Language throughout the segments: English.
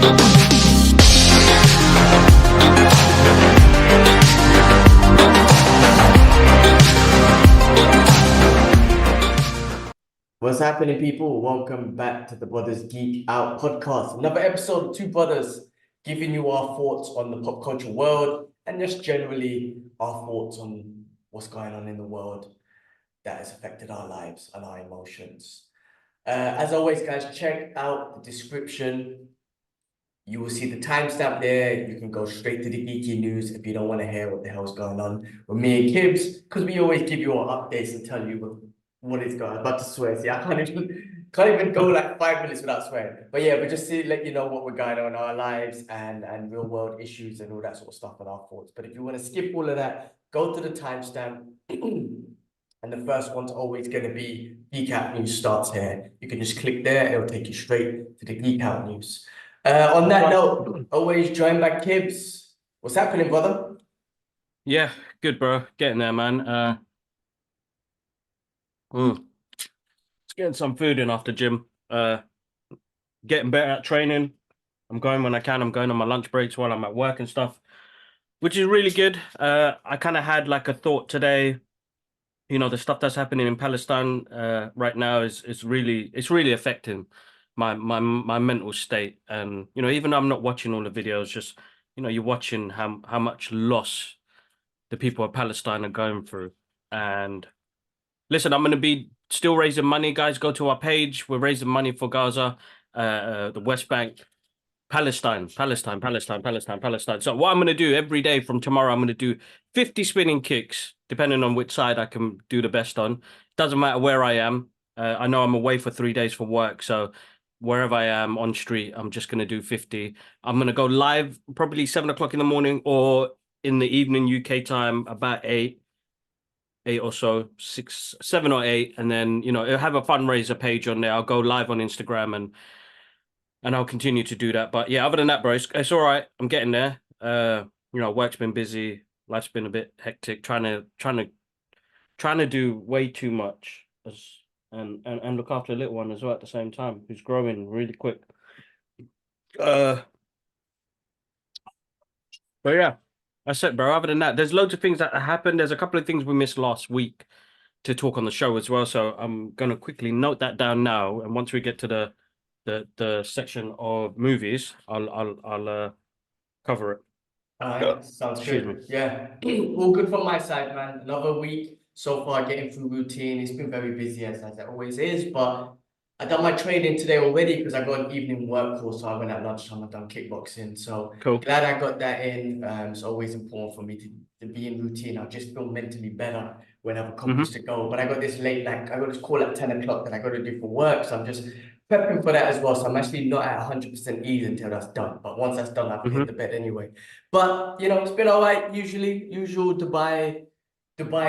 What's happening, people? Welcome back to the Brothers Geek Out podcast. Another episode of two brothers giving you our thoughts on the pop culture world and just generally our thoughts on what's going on in the world that has affected our lives and our emotions. As always, guys, check out the description. You will see the timestamp there. You can go straight to the geeky news if you don't want to hear what the hell's going on with me and Kibs, because we always give you our updates and tell you what is going on. I'm about to swear. See, I can't even go like 5 minutes without swearing. But yeah, but just to let you know what we're going on in our lives and real world issues and all that sort of stuff and our thoughts. But if you want to skip all of that, go to the timestamp. And the first one's always going to be Geekout News starts here. You can just click there, it'll take you straight to the Geekout News. On that note, always joined by Kibs. What's happening, brother? Yeah, good, bro. Getting there, man. Getting some food in after gym. Getting better at training. I'm going when I can. I'm going on my lunch breaks while I'm at work and stuff, which is really good. I kind of had like a thought today. You know, the stuff that's happening in Palestine right now is really affecting my mental state. And you know, even though I'm not watching all the videos, just you're watching how much loss the people of Palestine are going through. And listen, I'm going to be still raising money, guys. Go to our page. We're raising money for Gaza, the West Bank, Palestine. So what I'm going to do every day from tomorrow, I'm going to do 50 spinning kicks, depending on which side I can do the best on. Doesn't matter where I am. I know I'm away for 3 days for work, so wherever I am on street, I'm just going to do 50. I'm going to go live probably 7 o'clock in the morning or in the evening UK time, about 8 or so, 6, 7 or 8, and then it'll have a fundraiser page on there. I'll go live on Instagram and I'll continue to do that. But yeah, other than that, bro, it's all right. I'm getting there. Work's been busy, life's been a bit hectic, trying to do way too much and look after a little one as well at the same time, who's growing really quick. But yeah. That's it, bro. Other than that, there's loads of things that happened. There's a couple of things we missed last week to talk on the show as well. So I'm gonna quickly note that down now. And once we get to the section of movies, I'll cover it. All right, sounds good. Yeah, all good from my side, man. Another week so far, getting through routine. It's been very busy as it always is, but I done my training today already because I got an evening work course. So I went at lunchtime. I done kickboxing. So Cool. glad I got that in. It's always important for me to be in routine. I just feel mentally better when I've accomplished to go. But I got this I got this call at 10 o'clock that I got to do for work. So I'm just prepping for that as well. So I'm actually not at 100% ease until that's done. But once that's done, I've hit the bed anyway. But it's been all right. Usual Dubai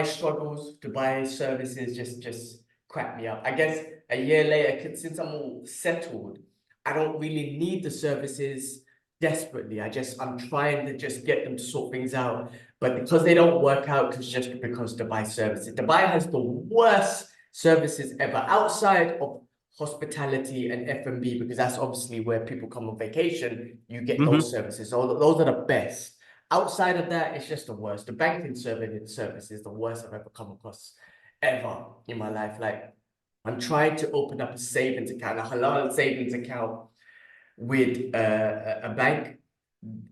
struggles, Dubai services just crap me up. I guess a year later, since I'm all settled, I don't really need the services desperately. I'm trying to just get them to sort things out. But because they don't work out, because Dubai has the worst services ever outside of hospitality and F&B, because that's obviously where people come on vacation. You get those services. So those are the best. Outside of that, it's just the worst. The banking service is the worst I've ever come across ever in my life. Like, I'm trying to open up a savings account, a halal savings account with a bank.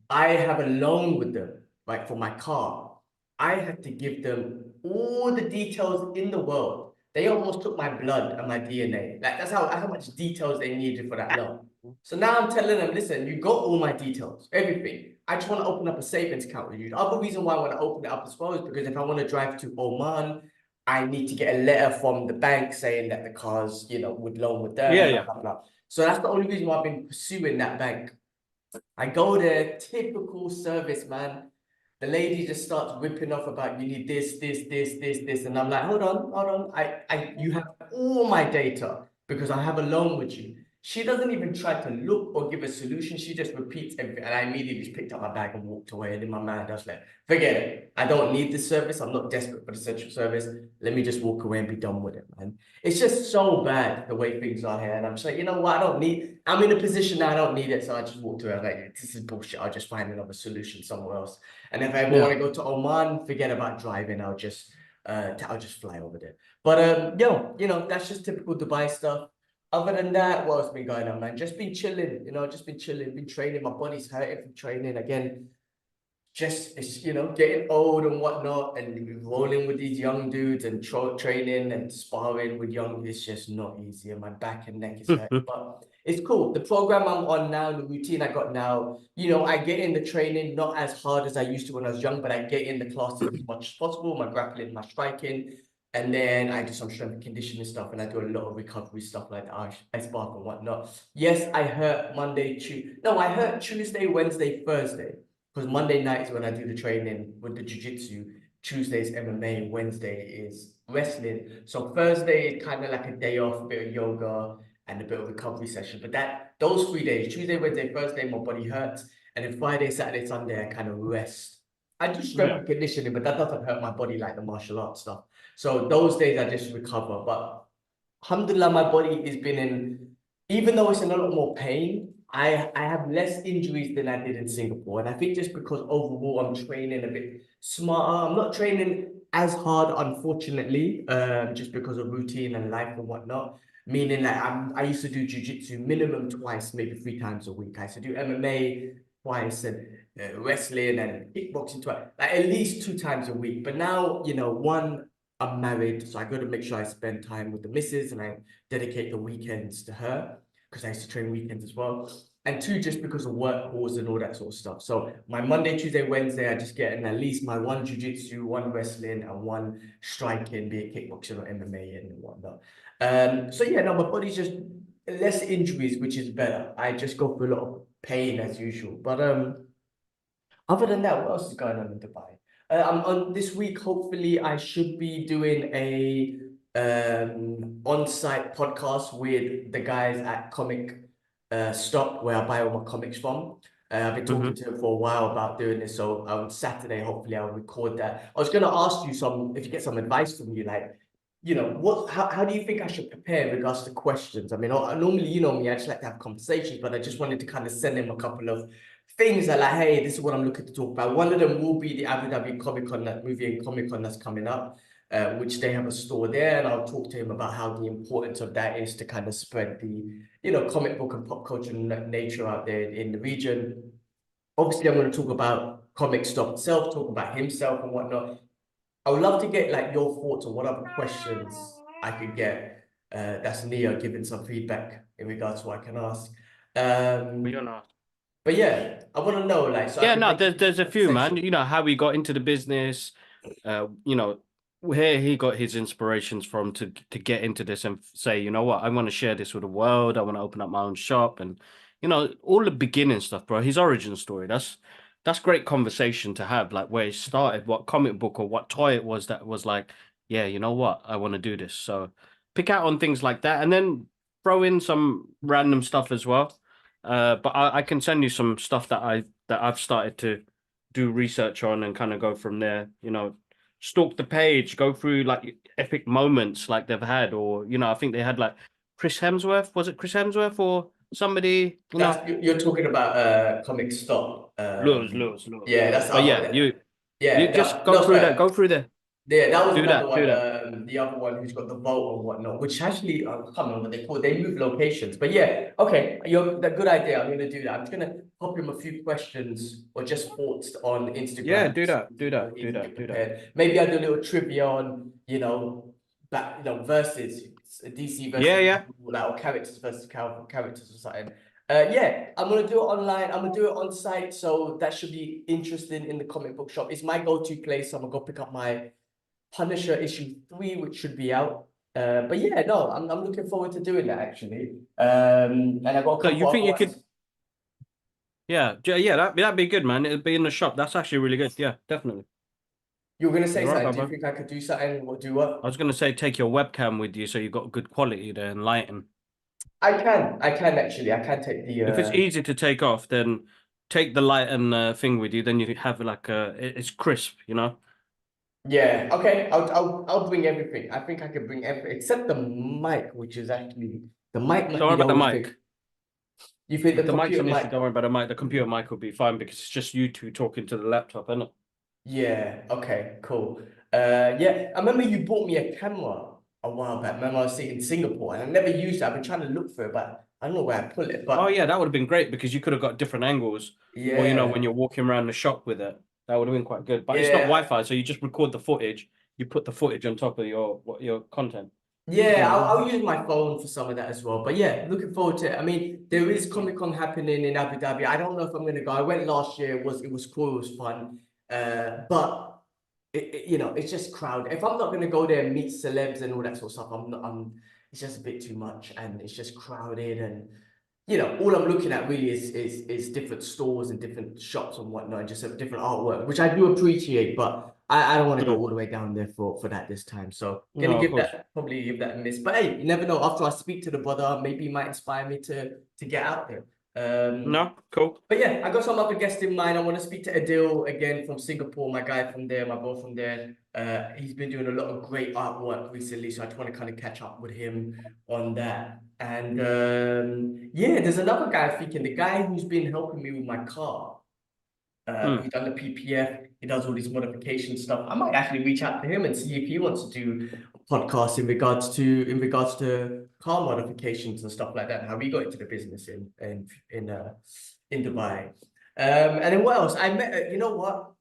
I have a loan with them, like for my car. I had to give them all the details in the world. They almost took my blood and my DNA. Like, that's how much details they needed for that loan. So now I'm telling them, listen, you got all my details, everything. I just want to open up a savings account with you. The other reason why I want to open it up as well is because if I want to drive to Oman, I need to get a letter from the bank saying that the car's, would loan with them. Yeah. Blah, blah, blah. So that's the only reason why I've been pursuing that bank. I go there, typical service, man. The lady just starts whipping off about you need this, and I'm like, hold on. You have all my data because I have a loan with you. she doesn't even try to look or give a solution. She just repeats everything. And I immediately just picked up my bag and walked away. And in my mind, I was like, forget it. I don't need this service. I'm not desperate for the central service. Let me just walk away and be done with it, man. It's just so bad the way things are here. And I'm just like, you know what? I'm in a position now, I don't need it. So I just walked away. I was like, this is bullshit. I'll just find another solution somewhere else. And if I ever want to go to Oman, forget about driving. I'll just fly over there. But that's just typical Dubai stuff. Other than that, what else been going on, man? Just been chilling, just been chilling, been training. My body's hurting from training again. It's getting old and whatnot, and rolling with these young dudes and training and sparring with young. It's just not easy, and my back and neck is hurting. But it's cool. The program I'm on now, the routine I got now, I get in the training not as hard as I used to when I was young, but I get in the classes as much as possible. My grappling, my striking. And then I do some strength and conditioning stuff, and I do a lot of recovery stuff like ice bath and whatnot. Yes, I hurt I hurt Tuesday, Wednesday, Thursday. Because Monday night is when I do the training with the jiu-jitsu. Tuesday is MMA, Wednesday is wrestling. So Thursday is kind of like a day off, a bit of yoga and a bit of recovery session. But those 3 days, Tuesday, Wednesday, Thursday, my body hurts. And then Friday, Saturday, Sunday, I kind of rest. I do strength and conditioning, but that doesn't hurt my body like the martial arts stuff. So those days I just recover. But alhamdulillah, my body has been even though it's in a lot more pain, I have less injuries than I did in Singapore. And I think just because overall I'm training a bit smarter. I'm not training as hard, unfortunately, just because of routine and life and whatnot. Meaning like I used to do jiu-jitsu minimum twice, maybe 3 times a week. I used to do MMA twice and wrestling and kickboxing twice, like at least 2 times a week. But now, one, I'm married, so I got to make sure I spend time with the missus and I dedicate the weekends to her because I used to train weekends as well. And 2, just because of work calls and all that sort of stuff. So my Monday, Tuesday, Wednesday, I just get in at least my 1 jiu-jitsu, 1 wrestling, and 1 striking, be it kickboxing or MMA and whatnot. My body's just less injuries, which is better. I just go through a lot of pain as usual. But other than that, what else is going on in Dubai? I'm on this week. Hopefully, I should be doing a on-site podcast with the guys at Comic Stop, where I buy all my comics from. I've been talking to him for a while about doing this. So on Saturday, hopefully, I'll record that. I was going to ask you if you get some advice from you, like, how do you think I should prepare in regards to questions? I mean, normally, you know me, I just like to have conversations, but I just wanted to kind of send him a couple of things that like, hey, this is what I'm looking to talk about. One of them will be the Abu Dhabi Comic Con, that movie and Comic Con that's coming up, which they have a store there. And I'll talk to him about how the importance of that is to kind of spread the, comic book and pop culture nature out there in the region. Obviously, I'm going to talk about Comic Stop itself, talk about himself and whatnot. I would love to get like your thoughts on what other questions I could get. That's Nia giving some feedback in regards to what I can ask. We don't know. But yeah, I want to know, like, so Yeah, no, there's a few, man. How he got into the business, where he got his inspirations from to get into this and say, you know what, I want to share this with the world. I want to open up my own shop, and all the beginning stuff, bro. His origin story. That's great conversation to have, like where he started, what comic book or what toy it was that was like, yeah, you know what, I want to do this. So pick out on things like that, and then throw in some random stuff as well. But I can send you some stuff that I've started to do research on and kind of go from there. Stalk the page, go through like epic moments like they've had, or I think they had like Chris Hemsworth. Was it Chris Hemsworth or somebody? You're talking about Comic Stop. Loads. Yeah, that's But yeah, you just go through that. Go through there. Yeah, that was Do another that, one. do that. The other one who's got the vault and whatnot, which actually I can't remember what they call. They move locations, but yeah, okay, that good idea. I'm gonna do that. I'm just gonna pop him a few questions or just thoughts on Instagram. Yeah, do that. Maybe I'll do a little trivia on versus DC versus Marvel, or characters versus characters or something. Yeah, I'm gonna do it online. I'm gonna do it on site, so that should be interesting in the comic book shop. It's my go-to place. So I'm gonna go pick up my Punisher issue 3, which should be out. But yeah, no, I'm looking forward to doing that actually. And I got a couple. So you think you could? Yeah, that'd be good, man. It'd be in the shop. That's actually really good. Yeah, definitely. You were gonna say something? Do you think I could do something or do what? I was gonna say take your webcam with you so you've got good quality there and lighting. I can actually. I can take the If it's easy to take off, then take the light and thing with you. Then you have like it's crisp, you know. yeah, okay. I'll bring everything. I think I can bring everything except the mic, which is actually the mic might Don't be worry the about the only mic. thing. You think the If the mic's computer an issue, mic? don't worry about the mic. The computer mic will be fine because it's just you two talking to the laptop, isn't it? Yeah, okay, cool. Yeah, I remember you bought me a camera a while back. Remember I was in Singapore and I never used it. I've been trying to look for it, but I don't know where I put it. Oh But yeah, that would have been great because you could have got different angles, or when yeah, you're walking around the shop with it, that would have been quite good. But it's not yeah, Wi-Fi, so you just record the footage. You put the footage on top of your content. yeah. Yeah. I'll use my phone for some of that as well. But yeah, looking forward to it. I mean, there is Comic Con happening in Abu Dhabi. I don't know if I'm gonna go. I went last year. It was cool. It was fun. But it's just crowded. If I'm not gonna go there and meet celebs and all that sort of stuff, I'm not. It's just a bit too much, and it's just crowded, and all I'm looking at really is different stores and different shops and whatnot, and just a different artwork, which I do appreciate, but I don't want to go Mm. all the way down there for that this time. So gonna No, of give course. that probably give that a miss. But hey, you never know. After I speak to the brother, maybe he might inspire me to get out there. No, cool. But yeah, I got some other guests in mind. I want to speak to Adil again from Singapore, my guy from there, my bro from there. He's been doing a lot of great artwork recently, so I just want to kind of catch up with him on that. And yeah, there's another guy thinking, the guy who's been helping me with my car. Mm. He's done the PPF, he does all these modification stuff. I might actually reach out to him and see if he wants to do a podcast in regards to car modifications and stuff like that, and how we got into the business in Dubai. And then what else? I met, you know what?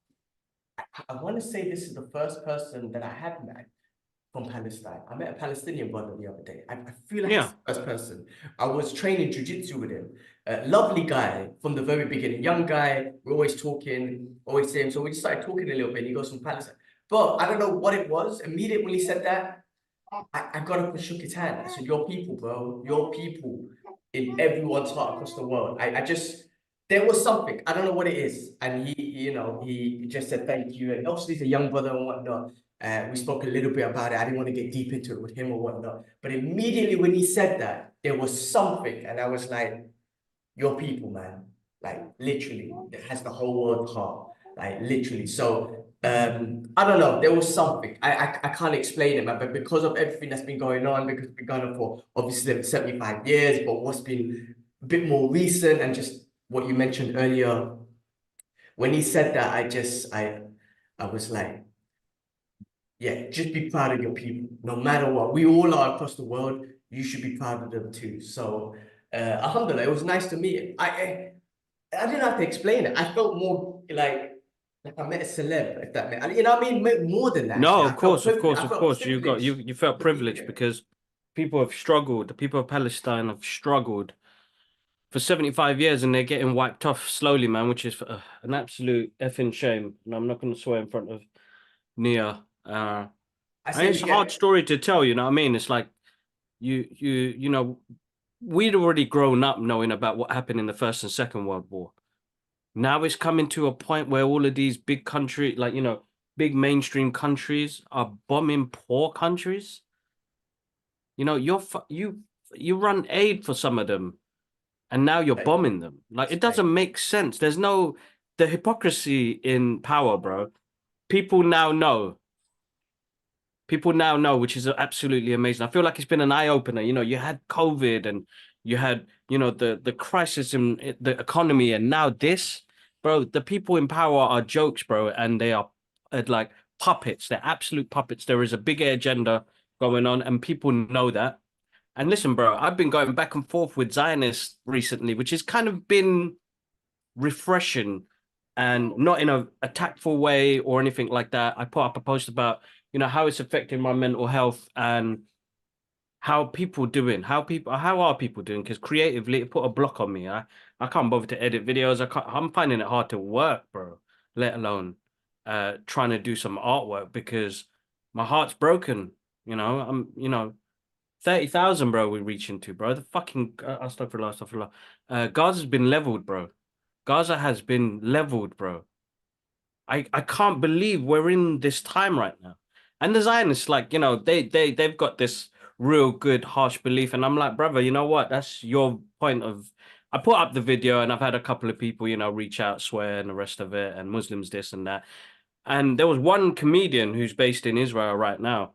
I want to say this is the first person that I have met from Palestine. I met a Palestinian brother the other day. I feel like it's Yeah. the first person. I was training jujitsu with him. Lovely guy from the very beginning. Young guy. We're always talking, always saying. So we just started talking a little bit. And he goes from Palestine. But I don't know what it was. Immediately when he said that, I got up and shook his hand. I said, "Your people, bro. Your people in everyone's heart across the world." I just there was something. I don't know what it is. And he just said thank you. And obviously he's a young brother and whatnot. We spoke a little bit about it. I didn't want to get deep into it with him or whatnot. But immediately when he said that, there was something, and I was like, "Your people, man. Like literally, it has the whole world's heart. Like literally." So I don't know. There was something. I can't explain it, man. But because of everything that's been going on, because it's been going on for obviously 75 years, but what's been a bit more recent and just what you mentioned earlier, when he said that, I was like, yeah, just be proud of your people, no matter what. We all are across the world. You should be proud of them too. So, alhamdulillah, it was nice to meet him. I didn't have to explain it. I felt more like I met a celeb, if that meant, you know what I mean? More than that, actually. No, of I felt course, of privileged. course, I of felt course. privileged You felt to be privileged here. because people have struggled. The people of Palestine have struggled for 75 years and they're getting wiped off slowly, man, which is an absolute effing shame. And I'm not going to swear in front of Nia. I And say it's we a hard get story to tell, you know what I mean? It's like you know, we'd already grown up knowing about what happened in the First and Second World War. Now it's coming to a point where all of these big country, like, big mainstream countries are bombing poor countries. You know, you run aid for some of them, and now you're like, bombing them. Like, it like doesn't make sense. There's no the hypocrisy in power, bro. People now know. People now know, which is absolutely amazing. I feel like it's been an eye opener. You know, you had COVID and you had, the crisis in the economy, and now this, bro. The people in power are jokes, bro, and they are like puppets. They're absolute puppets. There is a bigger agenda going on, and people know that. And listen, bro, I've been going back and forth with Zionists recently, which has kind of been refreshing and not in a tactful way or anything like that. I put up a post about, how it's affecting my mental health and how people doing, how are people doing? Because creatively, it put a block on me. I can't bother to edit videos. I'm finding it hard to work, bro, let alone trying to do some artwork because my heart's broken. I'm, 30,000, bro, we're reaching to, bro. The fucking, astaghfirullah, astaghfirullah. Gaza's been leveled, bro. Gaza has been leveled, bro. I can't believe we're in this time right now. And the Zionists, like, they've got this real good harsh belief. And I'm like, brother, you know what? That's your point of. I put up the video, and I've had a couple of people, reach out, swear, and the rest of it, and Muslims this and that. And there was one comedian who's based in Israel right now,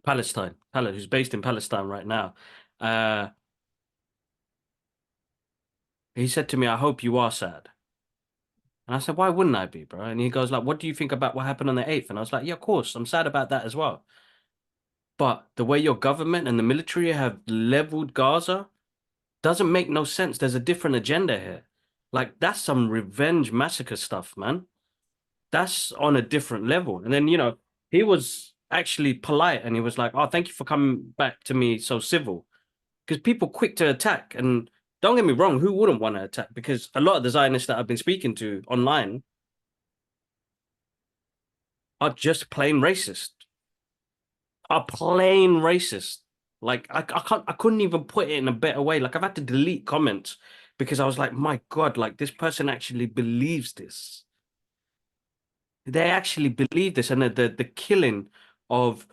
Palestine, who's based in Palestine right now. He said to me, "I hope you are sad." And I said, "Why wouldn't I be, bro?" And he goes like, "What do you think about what happened on the 8th?" And I was like, "Yeah, of course, I'm sad about that as well. But the way your government and the military have leveled Gaza doesn't make no sense. There's a different agenda here. Like, that's some revenge massacre stuff, man. That's on a different level." And then, he was actually polite, and he was like, "Oh, thank you for coming back to me so civil." Because people quick to attack. And don't get me wrong, who wouldn't want to attack? Because a lot of the Zionists that I've been speaking to online are just plain racist. Are plain racist. Like, I couldn't even put it in a better way. Like, I've had to delete comments because I was like, my God, like, this person actually believes this. They actually believe this. And the killing of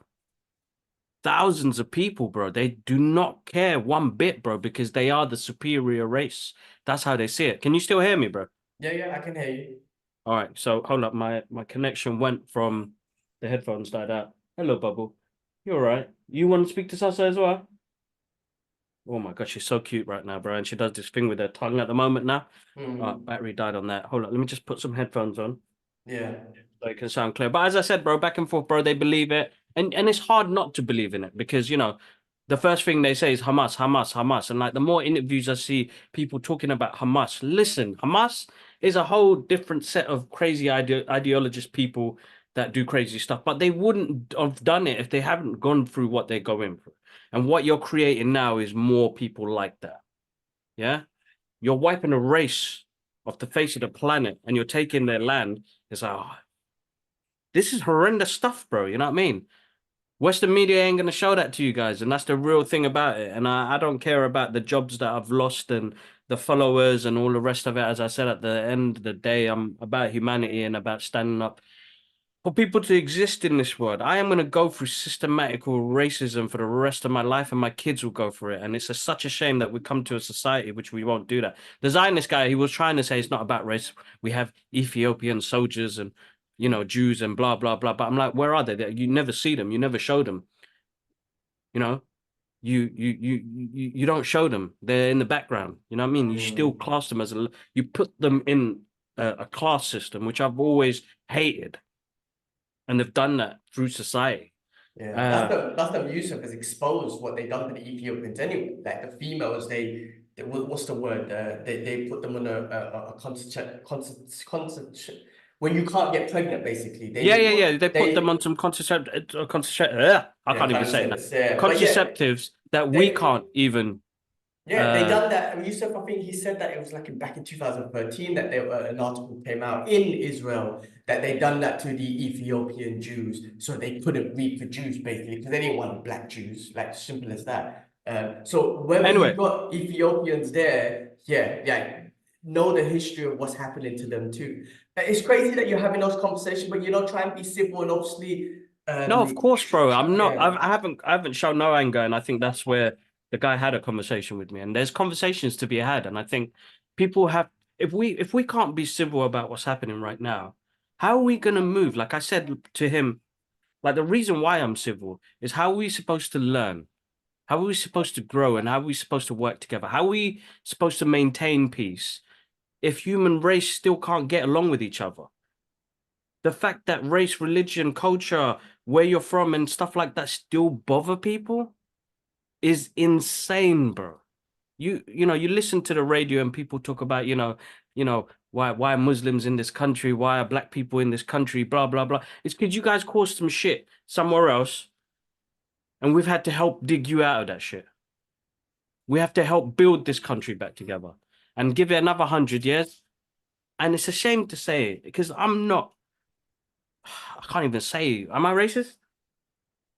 thousands of people, bro, they do not care one bit, bro, because they are the superior race. That's how they see it. Can you still hear me, bro? Yeah, I can hear you. All right, so hold up, my connection went from the headphones died out. Hello, Bubble. You all right? You want to speak to Sasa as well? Oh my God, she's so cute right now, bro. And she does this thing with her tongue at the moment now. Battery died on that. Hold on, let me just put some headphones on. Yeah. So it can sound clear. But as I said, bro, back and forth, bro, they believe it. And it's hard not to believe in it because, the first thing they say is Hamas, Hamas, Hamas. And like the more interviews I see people talking about Hamas, listen, Hamas is a whole different set of crazy ideologist people that do crazy stuff. But they wouldn't have done it if they haven't gone through what they're going through. And what you're creating now is more people like that. Yeah? You're wiping a race off the face of the planet and you're taking their land. It's like, oh, this is horrendous stuff, bro. You know what I mean? Western media ain't gonna show that to you guys, and that's the real thing about it. And I don't care about the jobs that I've lost and the followers and all the rest of it. As I said, at the end of the day, I'm about humanity and about standing up for people to exist in this world. I am gonna go through systematical racism for the rest of my life, and my kids will go through it. And it's such a shame that we come to a society which we won't do that. The Zionist guy, he was trying to say it's not about race. We have Ethiopian soldiers and Jews and blah blah blah. But I'm like, where are they? You never see them. You never show them. You know, you don't show them. They're in the background. You know what I mean? You still class them as you put them in a class system, which I've always hated, and they've done that through society. Yeah, that's the Yusuf has exposed what they done to the Ethiopians anyway. Like the females, they what's the word? They put them on a concentration when you can't get pregnant, basically. Yeah. They put them on some I yeah, can't even say it now. contraceptives, yeah. But yeah, Contraceptives that we they can't even. yeah, they done that. Yusuf, I think he said that it was like back in 2013 that an article came out in Israel that they done that to the Ethiopian Jews so they couldn't reproduce basically because they didn't want black Jews, like simple as that. So whether you Anyway, got Ethiopians there, yeah, know the history of what's happening to them too. It's crazy that you're having those conversations, but try and be civil and obviously, no, of course, bro. I'm not. yeah. I haven't shown no anger, and I think that's where the guy had a conversation with me. And there's conversations to be had, and I think people have. If we can't be civil about what's happening right now, how are we gonna move? Like I said to him, like the reason why I'm civil is how are we supposed to learn? How are we supposed to grow? And how are we supposed to work together? How are we supposed to maintain peace if human race still can't get along with each other? The fact that race, religion, culture, where you're from, and stuff like that still bother people is insane, bro. You listen to the radio and people talk about, why are Muslims in this country? Why are black people in this country? Blah blah blah. It's because you guys caused some shit somewhere else, and we've had to help dig you out of that shit. We have to help build this country back together and give it another 100 years. And it's a shame to say it because I'm not. I can't even say. Am I racist?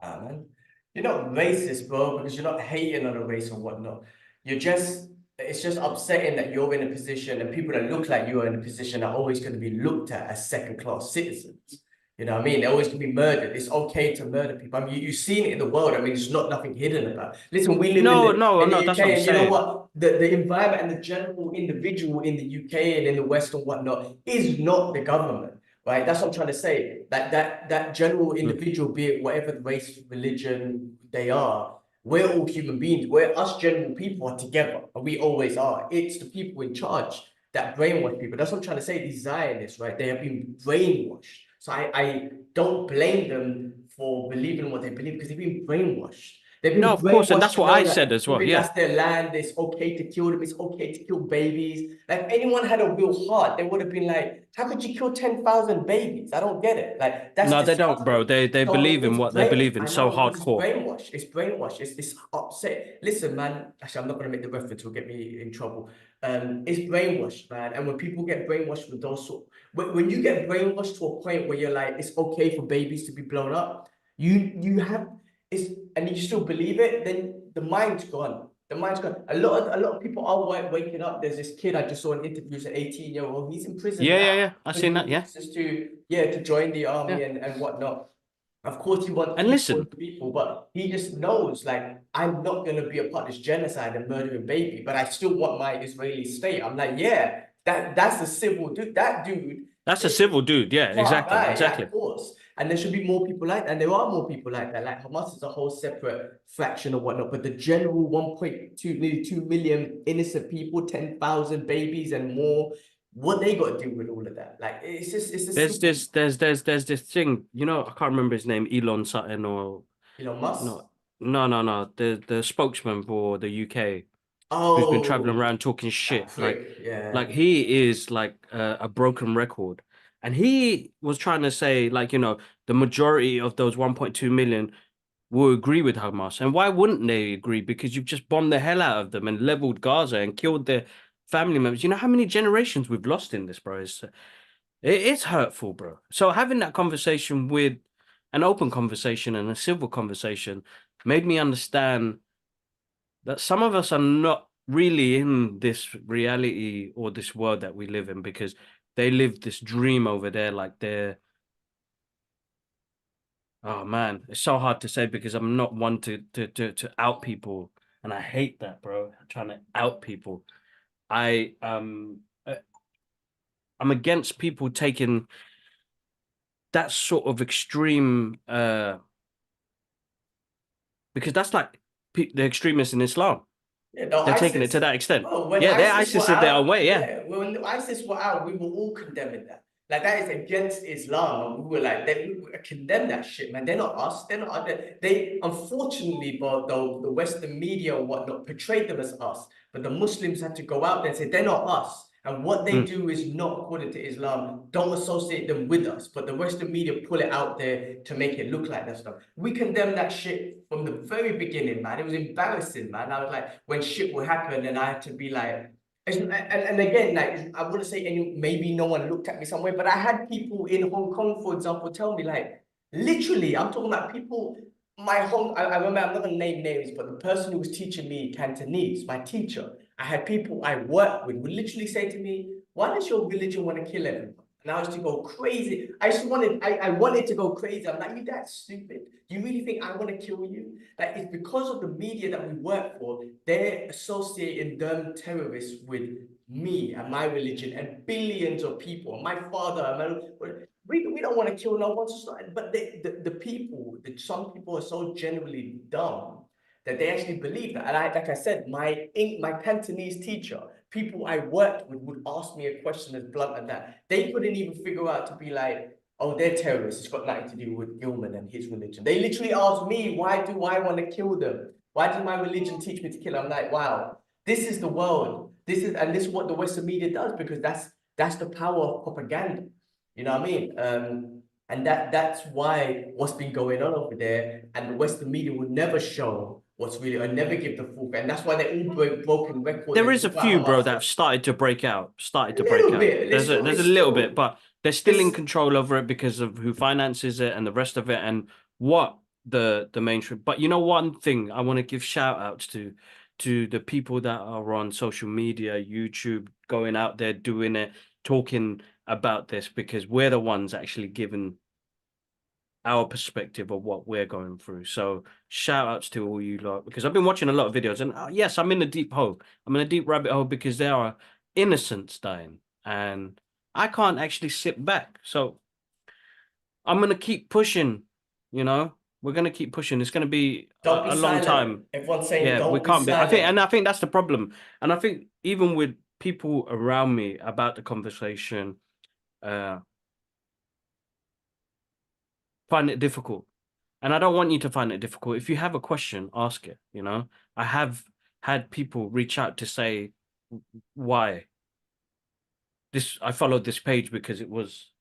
Ah, man. You're not racist, bro, because you're not hating on a race or whatnot. It's just upsetting that you're in a position and people that look like you are in a position are always going to be looked at as second-class citizens. You know what I mean? They're always gonna be murdered. It's okay to murder people. I mean, you've seen it in the world. I mean, it's not nothing hidden about it. Listen, we live No, no, in the no. That's what UK, I'm and you know saying. what? The environment and the general individual in the UK and in the West and whatnot is not the government, right? That's what I'm trying to say. That general individual, be it whatever race, religion they are, we're all human beings. We're us general people are together, and we always are. It's the people in charge that brainwash people. That's what I'm trying to say. These Zionists, right? They have been brainwashed. So I don't blame them for believing what they believe because they've been brainwashed. They've No, been of course, and brainwashed that's to what know I said that as well. because Yeah. that's their land. It's okay to kill them. It's okay to kill babies. Like if anyone had a real heart, they would have been like, "How could you kill 10,000 babies?" I don't get it. Like that's No, they don't, bro. disgusting. They So believe in it's what they brain. believe in I so know because it's hardcore. brainwash. It's brainwash. It's upset. Listen, man. Actually, I'm not gonna make the reference. It'll get me in trouble. It's brainwash, man. And when people get brainwashed with those sort, when you get brainwashed to a point where you're like, it's okay for babies to be blown up, you have it's and you still believe it, then the mind's gone. The mind's gone. A lot of people are waking up. There's this kid I just saw an interview, he's an 18-year-old. He's in prison Yeah, now. yeah, yeah. I But he seen that. Yeah, refuses to join the yeah. army and whatnot. Of course, he wants And peace for listen, the people, but he just knows, like, I'm not going to be a part of this genocide and murdering baby, but I still want my Israeli state. I'm like, yeah, that's a civil dude. That dude that's a is civil dude. Yeah, smart exactly, guy, yeah, of exactly. course. And there should be more people like that. And there are more people like that. Like Hamas is a whole separate fraction or whatnot, but the general 1.2, nearly 2 million innocent people, 10,000 babies and more, what they got to do with all of that? Like, it's a There's simple this, there's this thing. You know, I can't remember his name, Elon something or Elon Musk. no, no. The spokesman for the UK who's been traveling Oh, around talking that shit. prick, yeah. Like he is like a broken record, and he was trying to say like the majority of those 1.2 million will agree with Hamas. And why wouldn't they agree? Because you've just bombed the hell out of them and leveled Gaza and killed their family members. You know how many generations we've lost in this, bro? It's hurtful, bro. So having that conversation with an open conversation and a civil conversation made me understand that some of us are not really in this reality or this world that we live in because they live this dream over there like they're oh man, it's so hard to say because I'm not one to out people, and I hate that, bro. Trying to out people. I I'm against people taking that sort of extreme because that's like the extremists in Islam. Yeah, no, They're taking it to ISIS. that extent. Bro, when Yeah, they're ISIS were ISIS in their own out, way. Yeah. yeah, when the ISIS were out, we were all condemning that. Like that is against Islam. And we were like, we condemn that shit, man. They're not us. They're not they unfortunately, but the Western media and whatnot portrayed them as us. But the Muslims had to go out there and say they're not us. And what they Mm. do is not according to Islam. Don't associate them with us. But the Western media pull it out there to make it look like that stuff. We condemn that shit from the very beginning, man. It was embarrassing, man. I was like, when shit would happen, and I had to be like, and again, like I wouldn't say maybe no one looked at me some way, but I had people in Hong Kong, for example, tell me like, literally, I'm talking about people. I remember, I'm not gonna name names, but the person who was teaching me Cantonese, my teacher, I had people I worked with would literally say to me, "Why does your religion want to kill everyone?" And I used to go crazy. I wanted to go crazy. I'm like, you that stupid. Do you really think I want to kill you? Like, it's because of the media that we work for, they're associating them terrorists with me and my religion and billions of people. My father, we don't want to kill no one. But the people, some people are so genuinely dumb that they actually believe that. And like I said, my Cantonese teacher, people I worked with would ask me a question as blunt as that. They couldn't even figure out to be like, oh, they're terrorists. It's got nothing to do with Gilman and his religion. They literally asked me, why do I want to kill them? Why does my religion teach me to kill? I'm like, wow, this is the world. This is what the Western media does because that's the power of propaganda. You know what I mean? And that's why what's been going on over there, and the Western media will never show what's really, or never give the full. And that's why they all break broken record. There They is a talk about few, bro, that Hamas. have started to break out. Started A to break little out. bit. There's a It's little bit, still but they're still in this. control over it because of who finances it and the rest of it and what the mainstream. But you know one thing I want to give shout outs to the people that are on social media, YouTube, going out there doing it, talking about this because we're the ones actually giving our perspective of what we're going through. So shout outs to all you lot, because I've been watching a lot of videos, and yes, I'm in a deep hole. I'm in a deep rabbit hole because there are innocents dying, and I can't actually sit back. So I'm gonna keep pushing. You know, we're gonna keep pushing. It's gonna be Don't be a long silent. time. Everyone's saying Yeah, we don't be can't be. silent. I think that's the problem. And I think even with people around me about the conversation, uh, find it difficult. And I don't want you to find it difficult. If you have a question, ask it. You know, I have had people reach out to say why this. I followed this page because it was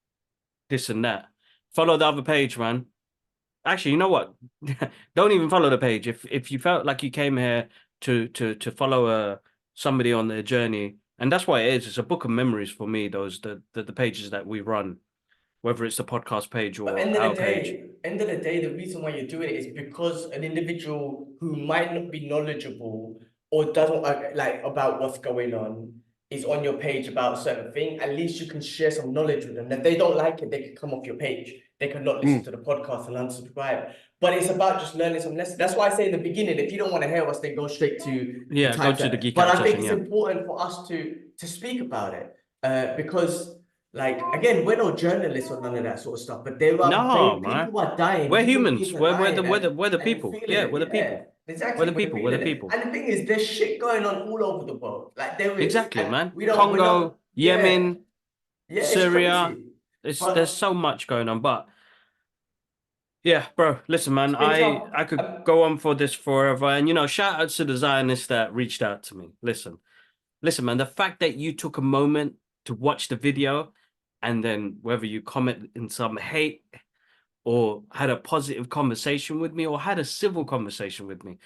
this and that. Follow the other page, man. Actually, you know what? Don't even follow the page. If you felt like you came here to follow somebody on their journey, and that's what it is. It's a book of memories for me. Those the pages that we run, whether it's the podcast page But or our page. end of the day, the reason why you're doing it is because an individual who might not be knowledgeable or doesn't like about what's going on is on your page about a certain thing. At least you can share some knowledge with them. If they don't like it, they can come off your page. They can not listen to the podcast and unsubscribe. But it's about just learning some lessons. That's why I say in the beginning, if you don't want to hear us, then go straight to the Yeah, go to the title. But Geekout I think session. it's Yeah. important for us to speak about it because. Like again, we're no journalists or none of that sort of stuff, but there are No, man. people are dying, We're human humans. beings are dying, We're the and you're people. feeling Yeah, it. we're the Yeah, people. We're exactly. the But you're people. We're the feeling it, people. and the thing is, there's shit going on all over the world. Like there is, Exactly, and man. we're not. Congo, Yeah, Yemen, yeah, it's Syria. crazy. There's But so much going on. But yeah, bro, listen, man, it's been tough. I could go on for this forever. And shout out to the Zionists that reached out to me. Listen, man, the fact that you took a moment to watch the video and then whether you comment in some hate or had a positive conversation with me or had a civil conversation with me,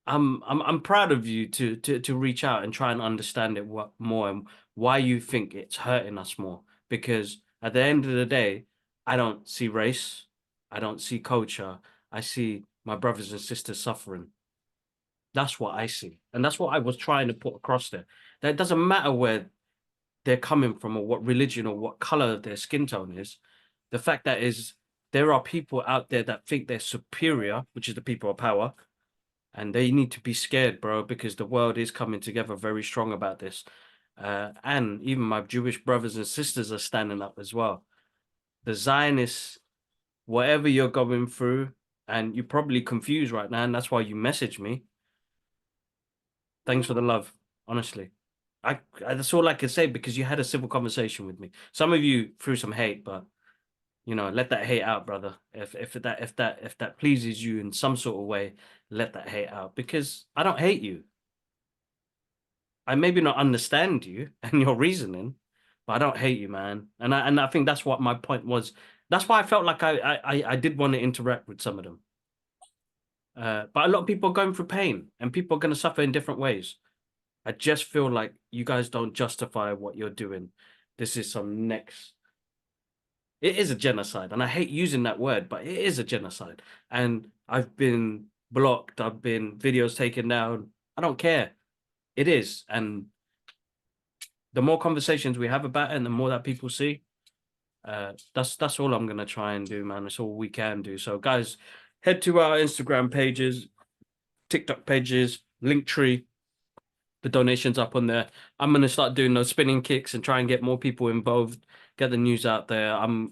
I'm proud of you to reach out and try and understand it more and why you think it's hurting us more. Because at the end of the day, I don't see race, I don't see culture, I see my brothers and sisters suffering. That's what I see, and that's what I was trying to put across there. That it doesn't matter where they're coming from or what religion or what color their skin tone is. The fact that is there are people out there that think they're superior, which is the people of power, and they need to be scared, bro, because the world is coming together very strong about this. And even my Jewish brothers and sisters are standing up as well. The Zionists, whatever you're going through, and you're probably confused right now, and that's why you message me. Thanks for the love, honestly. That's all I can say because you had a civil conversation with me. Some of you threw some hate, but let that hate out, brother. If that pleases you in some sort of way, let that hate out because I don't hate you. I maybe not understand you and your reasoning, but I don't hate you, man. And I think that's what my point was. That's why I felt like I did want to interact with some of them. But a lot of people are going through pain, and people are going to suffer in different ways. I just feel like you guys don't justify what you're doing. This is some next. It is a genocide, and I hate using that word, but it is a genocide. And I've been blocked. I've been videos taken down. I don't care. It is, and the more conversations we have about it, and the more that people see, that's all I'm gonna try and do, man. It's all we can do. So, guys, head to our Instagram pages, TikTok pages, Linktree. The donations up on there. I'm gonna start doing those spinning kicks and try and get more people involved, get the news out there. I'm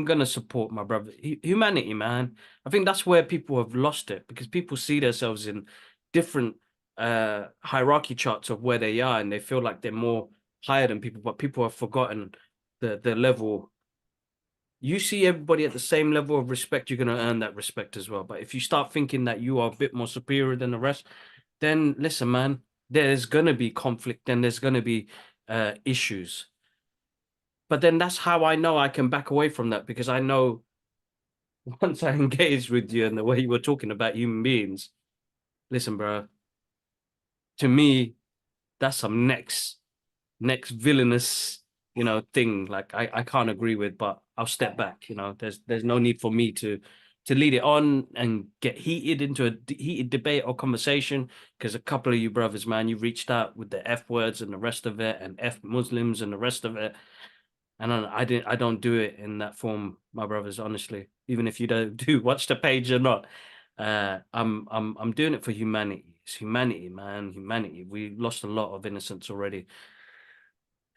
gonna support my brother. Humanity, man. I think that's where people have lost it because people see themselves in different hierarchy charts of where they are and they feel like they're more higher than people, but people have forgotten the level. You see everybody at the same level of respect, you're gonna earn that respect as well. But if you start thinking that you are a bit more superior than the rest, then listen, man, there's gonna be conflict and there's gonna be issues. But then that's how I know I can back away from that because I know once I engage with you and the way you were talking about human beings, listen, bro, to me, that's some next villainous, thing. Like I can't agree with, but I'll step back. There's no need for me to lead it on and get heated into a heated debate or conversation because a couple of you brothers, man, you reached out with the F words and the rest of it and F Muslims and the rest of it. And I don't do it in that form, my brothers, honestly. Even if you do watch the page or not. I'm doing it for humanity. It's humanity, man. Humanity. We lost a lot of innocence already.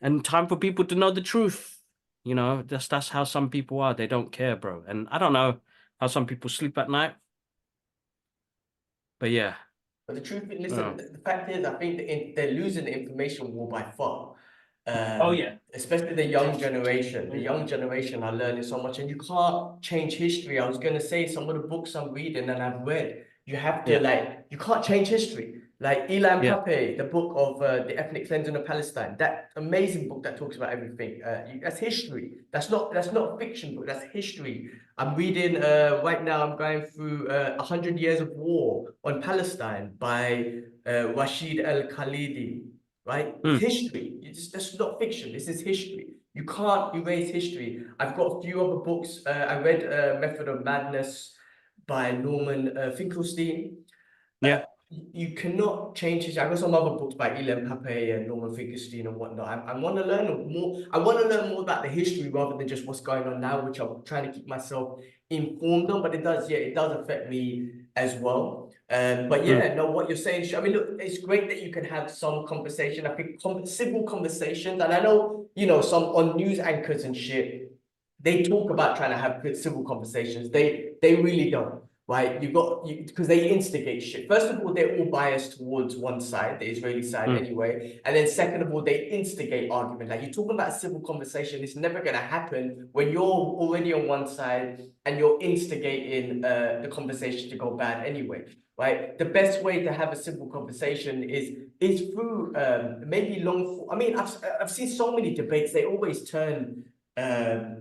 And time for people to know the truth. You know, that's how some people are. They don't care, bro. And I don't know how some people sleep at night. But yeah. But the truth, listen, the fact is, I think they're losing the information war by far. Especially the young generation. The young generation are learning so much, and you can't change history. I was gonna say some of the books I'm reading and I've read, you have to you can't change history. Like Ilan Pape, the book of the ethnic cleansing of Palestine, that amazing book that talks about everything. That's history. That's not a fiction book. That's history. I'm reading right now. I'm going through 100 Years of War on Palestine by Rashid Al Khalidi. Right? It's history. That's not fiction. This is history. You can't erase history. I've got a few other books. I read Method of Madness by Norman Finkelstein. You cannot change history. I've got some other books by Ilan Pape and Norman Finkelstein and whatnot. I want to learn more. I want to learn more about the history rather than just what's going on now, which I'm trying to keep myself informed on. But it does affect me as well. But yeah, no, what you're saying, I mean, look, it's great that you can have some conversation. I think civil conversations, and I know, you know, some on news anchors and shit, they talk about trying to have good civil conversations. They really don't, right? Because they instigate shit. First of all, they're all biased towards one side, the Israeli side anyway. And then second of all, they instigate argument. Like, you're talking about a civil conversation, it's never going to happen when you're already on one side and you're instigating the conversation to go bad anyway. Right, the best way to have a simple conversation is through maybe long. I mean, I've seen so many debates. They always turn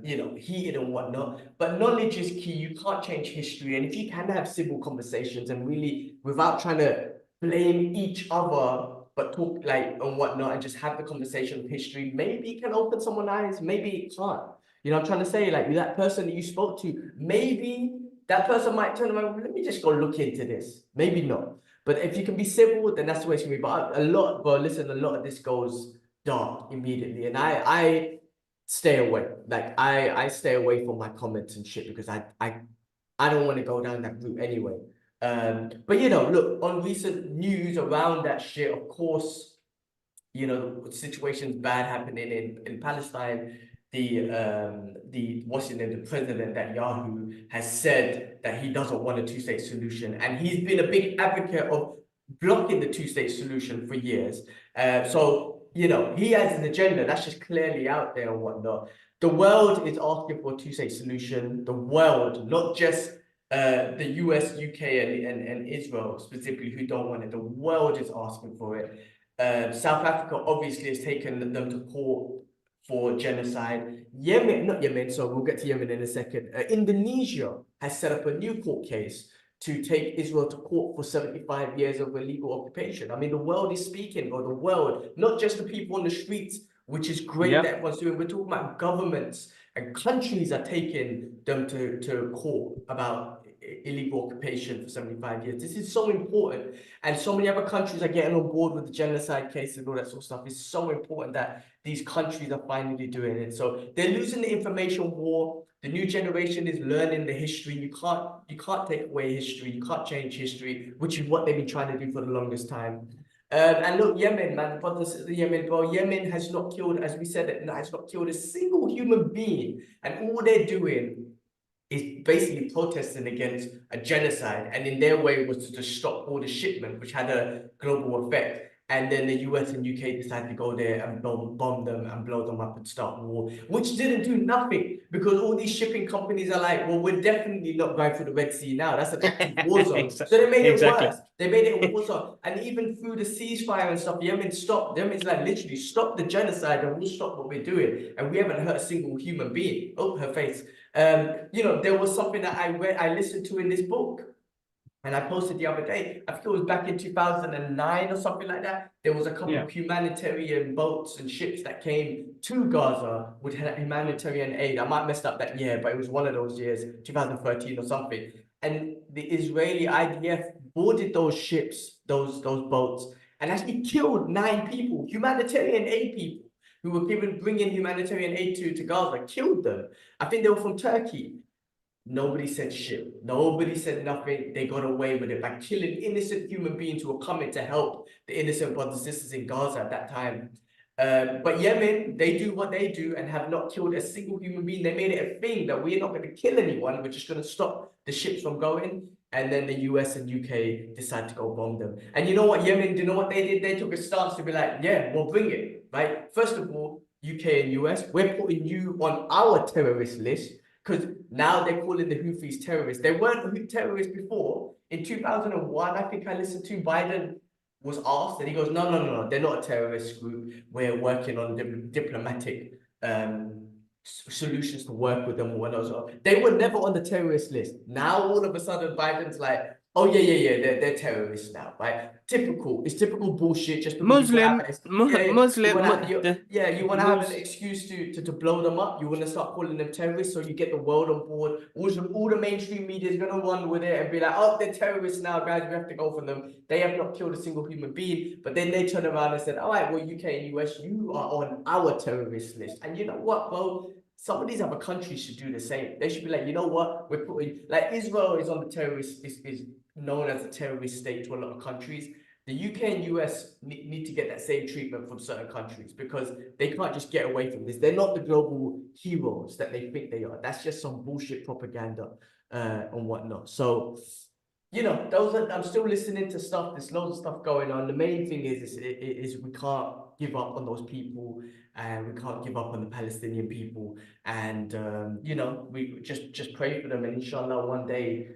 you know, heated and whatnot. But knowledge is key. You can't change history, and if you can have civil conversations and really, without trying to blame each other, but talk like and whatnot, and just have the conversation of history, maybe it can open someone's eyes. Maybe it can't. You know, I'm trying to say, like, that person that you spoke to, maybe that person might turn around, let me just go look into this. Maybe not. But if you can be civil, then that's the way it's going to be. But a lot of this goes dark immediately. And I stay away. Like, I stay away from my comments and shit because I don't want to go down that route anyway. But, you know, look, on recent news around that shit, of course, you know, situations bad happening in Palestine. The what's his name, the president at Yahoo has said that he doesn't want a two-state solution, and he's been a big advocate of blocking the two-state solution for years. So, you know, he has an agenda that's just clearly out there and whatnot. The world is asking for a two-state solution. The world, not just the US, UK, and Israel specifically, who don't want it. The world is asking for it. South Africa obviously has taken them to court for genocide. Not Yemen, so we'll get to Yemen in a second. Indonesia has set up a new court case to take Israel to court for 75 years of illegal occupation. I mean, the world is speaking, or the world, not just the people on the streets, which is great that everyone's doing. We're talking about governments and countries are taking them to court about illegal occupation for 75 years. This is so important. And so many other countries are getting on board with the genocide case and all that sort of stuff. It's so important that these countries are finally doing it. So they're losing the information war. The new generation is learning the history. You can't take away history. You can't change history, which is what they've been trying to do for the longest time. And look, Yemen, man, brothers and sisters, Yemen, bro, Yemen has not killed, as we said, it has not killed a single human being. And all they're doing is basically protesting against a genocide, and in their way was to just stop all the shipment, which had a global effect. And then the US and UK decided to go there and bomb them and blow them up and start war, which didn't do nothing because all these shipping companies are like, well, we're definitely not going through the Red Sea now. That's an active war zone. So they made it worse. They made it a war zone. And even through the ceasefire and stuff, Yemen stopped. Yemen's like, literally, stop the genocide and we'll stop what we're doing. And we haven't hurt a single human being. Oh, her face. You know, there was something that I listened to in this book. And I posted the other day, I think it was back in 2009 or something like that. There was a couple of humanitarian boats and ships that came to Gaza with humanitarian aid. I might have messed up that year, but it was one of those years, 2013 or something. And the Israeli IDF boarded those ships, those boats, and actually killed 9 people, humanitarian aid people. who were bringing humanitarian aid to Gaza, killed them. I think they were from Turkey. Nobody said shit. Nobody said nothing. They got away with it by killing innocent human beings who were coming to help the innocent brothers and sisters in Gaza at that time. But Yemen, they do what they do and have not killed a single human being. They made it a thing that we're not going to kill anyone. We're just going to stop the ships from going. And then the US and UK decide to go bomb them. And you know what, Yemen, you know what they did? They took a stance to be like, yeah, we'll bring it, right? First of all, UK and US, we're putting you on our terrorist list. Because now they're calling the Houthis terrorists. They weren't terrorists before. In 2001, I think I listened to Biden was asked, and he goes, no, they're not a terrorist group. We're working on diplomatic solutions to work with them. They were never on the terrorist list. Now, all of a sudden, Biden's like, oh, yeah, they're terrorists now, right? It's typical bullshit. Just Muslim, you want to have an Mus- excuse to blow them up. You want to start calling them terrorists, so you get the world on board. All the mainstream media is going to run with it and be like, oh, they're terrorists now, guys. We have to go for them. They have not killed a single human being. But then they turn around and said, all right, well, UK and US, you are on our terrorist list. And you know what, bro? Some of these other countries should do the same. They should be like, you know what? We're putting, like, Israel is on the terrorist, is known as a terrorist state to a lot of countries. The UK and US need to get that same treatment from certain countries because they can't just get away from this. They're not the global heroes that they think they are. That's just some bullshit propaganda and whatnot. So, you know, I'm still listening to stuff. There's loads of stuff going on. The main thing is we can't give up on those people, and we can't give up on the Palestinian people. And you know, we just pray for them, and inshallah, one day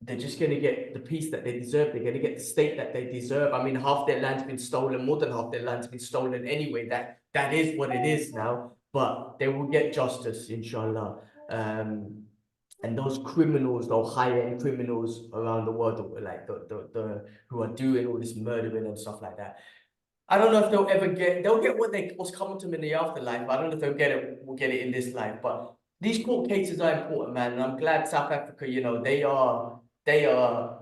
they're just going to get the peace that they deserve. They're going to get the state that they deserve. I mean, half their land's been stolen, more than half their land's been stolen anyway. That is what it is now. But they will get justice, inshallah. And those criminals, those high-end criminals around the world, like the who are doing all this murdering and stuff like that, I don't know if they'll get what's coming to them in the afterlife. I don't know if we'll get it in this life. But these court cases are important, man. And I'm glad South Africa, you know, they are,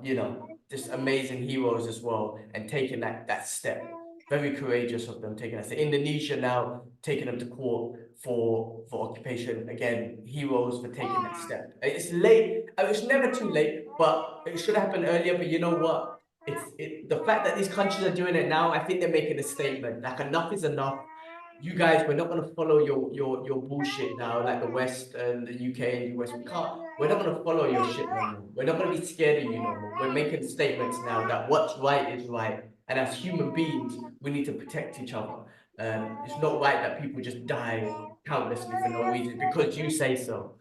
you know, just amazing heroes as well, and taking that step. Very courageous of them taking that step. Indonesia now taking them to court for occupation. Again, heroes for taking that step. It's late. It's never too late, but it should happen earlier. But you know what? The fact that these countries are doing it now, I think they're making a statement. Like, enough is enough. You guys, we're not going to follow your bullshit now, like the West and the UK and US. We're not going to follow your shit no more. We're not going to be scared of you no more. We're making statements now that what's right is right. And as human beings, we need to protect each other. It's not right that people just die countlessly for no reason because you say so.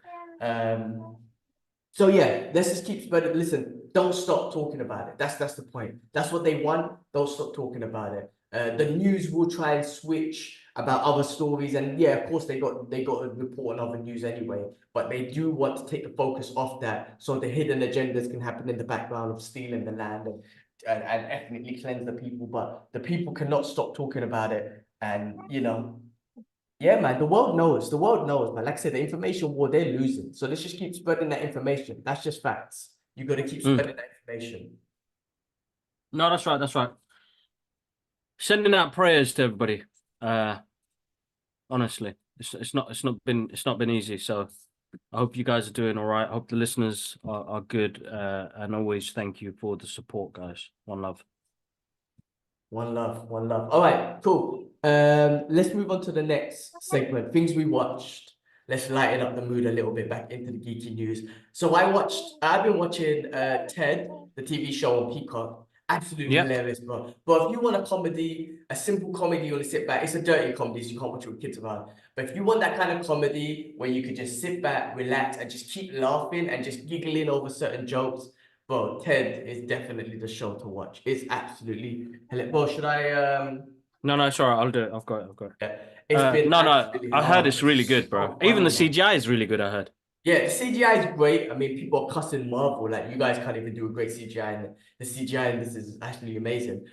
So yeah, let's just keep spreading. Listen, don't stop talking about it. That's the point. That's what they want. Don't stop talking about it. The news will try and switch about other stories, and yeah, of course they got to report on other news anyway. But they do want to take the focus off that, so the hidden agendas can happen in the background of stealing the land and ethnically cleanse the people. But the people cannot stop talking about it, and you know. Yeah, man, the world knows. The world knows, man. Like I said, the information war, they're losing. So let's just keep spreading that information. That's just facts. You got to keep spreading that information. No, that's right. That's right. Sending out prayers to everybody. Honestly, it's not been easy. So I hope you guys are doing all right. I hope the listeners are good. And always thank you for the support, guys. One love. One love, one love. All right, cool. Let's move on to the next segment. Things we watched. Let's lighten up the mood a little bit, back into the geeky news. So I've been watching Ted, the TV show on Peacock. Absolutely hilarious, bro. But if you want a comedy, a simple comedy, you want to sit back. It's a dirty comedy, so you can't watch it with kids around. But if you want that kind of comedy where you could just sit back, relax, and just keep laughing and just giggling over certain jokes, bro, Ted is definitely the show to watch. It's absolutely hilarious. Well, should I No, it's all right. I'll do it. I've got it. Yeah. It's been I heard it's really good, bro. so Even the funny, man. CGI is really good, I heard. Yeah, the CGI is great. I mean, people are cussing Marvel, like, you guys can't even do a great CGI, and the CGI in this is actually amazing.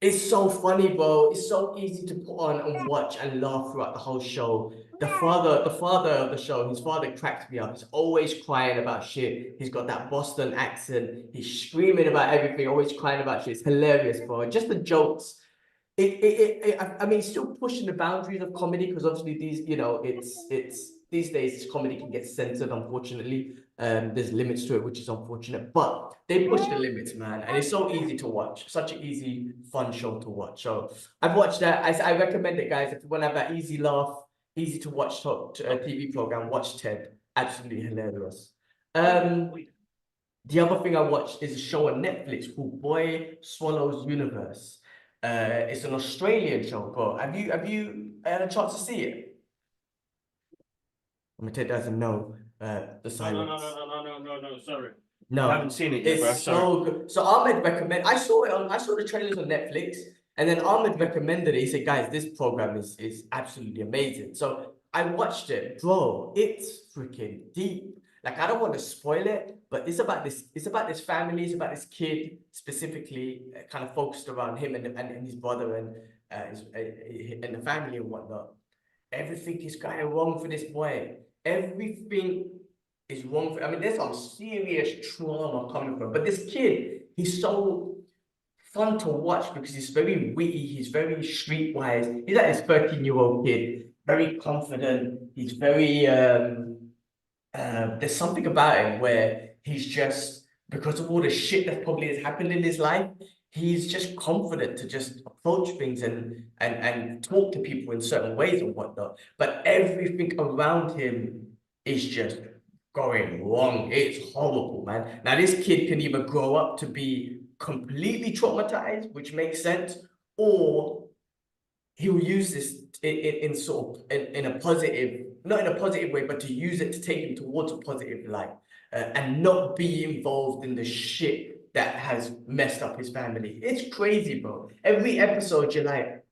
It's so funny, bro. It's so easy to put on and watch and laugh throughout the whole show. The father of the show, his father cracks me up. He's always crying about shit. He's got that Boston accent. He's screaming about everything, always crying about shit. It's hilarious, bro. Just the jokes. I mean, it's still pushing the boundaries of comedy because obviously it's these days comedy can get censored, unfortunately. There's limits to it, which is unfortunate, but they push the limits, man, and it's so easy to watch. Such an easy, fun show to watch. So I've watched that. I recommend it, guys. If you want to have that easy laugh, easy to watch TV program, watch Ted. Absolutely hilarious. The other thing I watched is a show on Netflix called Boy Swallows Universe. It's an Australian show, bro. Have you had a chance to see it? I'm gonna take that as a no. The silence. No, sorry. No, I haven't seen it yet, bro. it's so good. So Ahmed recommend. I saw the trailers on Netflix, and then Ahmed recommended it. He said, "Guys, this program is absolutely amazing." So I watched it, bro. It's freaking deep. Like I don't want to spoil it, but it's about this. It's about this family. It's about this kid specifically, kind of focused around him and his brother and the family and whatnot. Everything is kind of wrong for this boy. Everything is wrong for. I mean, there's some serious trauma coming from. But this kid, he's so fun to watch because he's very witty. He's very streetwise. He's like this 13-year-old kid, very confident. He's very there's something about him where he's just, because of all the shit that probably has happened in his life, he's just confident to just approach things and talk to people in certain ways and whatnot. But everything around him is just going wrong. It's horrible, man. Now, this kid can either grow up to be completely traumatized, which makes sense, or he'll use this in sort of in a positive, not in a positive way, but to use it to take him towards a positive light, and not be involved in the shit that has messed up his family. It's crazy, bro. Every episode you're like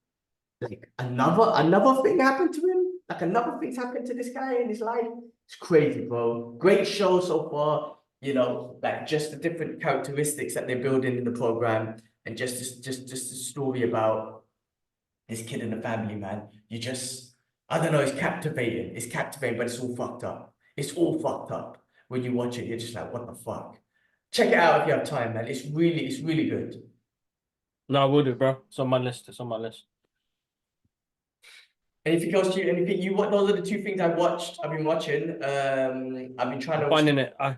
another thing happened to him, like another thing's happened to this guy in his life. It's crazy, bro. Great show so far. Like just the different characteristics that they're building in the program, and just a story about this kid and the family, man. I don't know, it's captivating. It's captivating, but it's all fucked up. It's all fucked up. When you watch it, you're just like, what the fuck? Check it out if you have time, man. It's really good. No, I will do, bro. It's on my list. It's on my list. Anything else anything you what? Those are the two things I've been watching. I've been trying to Finding it. I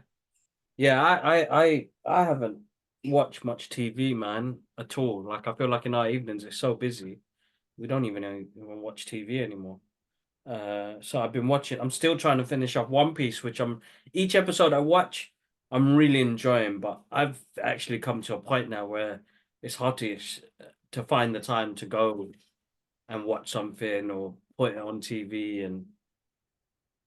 haven't watched much TV, man, at all. Like I feel like in our evenings it's so busy, we don't even watch TV anymore. So I've been watching. I'm still trying to finish off One Piece, which each episode I watch, I'm really enjoying. But I've actually come to a point now where it's hard to find the time to go and watch something or put it on TV, and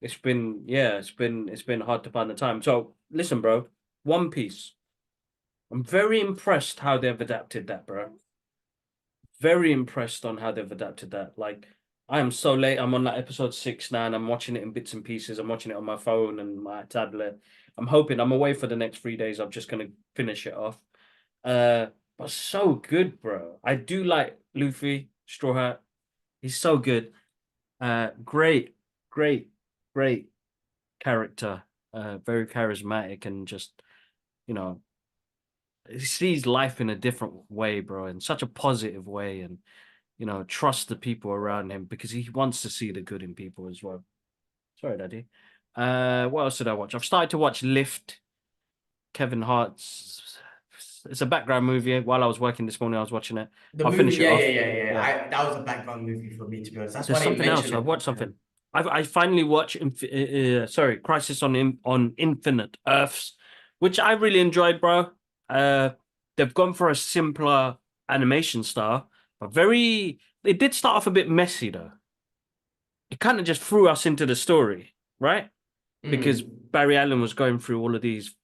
it's been hard to find the time. So listen, bro, One Piece. I'm very impressed how they've adapted that, bro. Very impressed on how they've adapted that. Like, I am so late. I'm on like episode 6 now, and I'm watching it in bits and pieces. I'm watching it on my phone and my tablet. I'm hoping I'm away for the next 3 days. I'm just gonna finish it off. But so good, bro. I do like Luffy, Straw Hat. He's so good. Great, great, great character. Very charismatic and just, you know, he sees life in a different way, bro, in such a positive way, and trust the people around him because he wants to see the good in people as well. Sorry, Daddy. What else did I watch? I've started to watch Lift. Kevin Hart's. It's a background movie. While I was working this morning, I was watching it. I'll finish it off. Yeah. That was a background movie for me, to be honest. That's There's why something else. I've watched something. I finally watched Crisis on Infinite Earths, which I really enjoyed, bro. They've gone for a simpler animation style, but it did start off a bit messy though. It kind of just threw us into the story, right? Because Barry Allen was going through all of these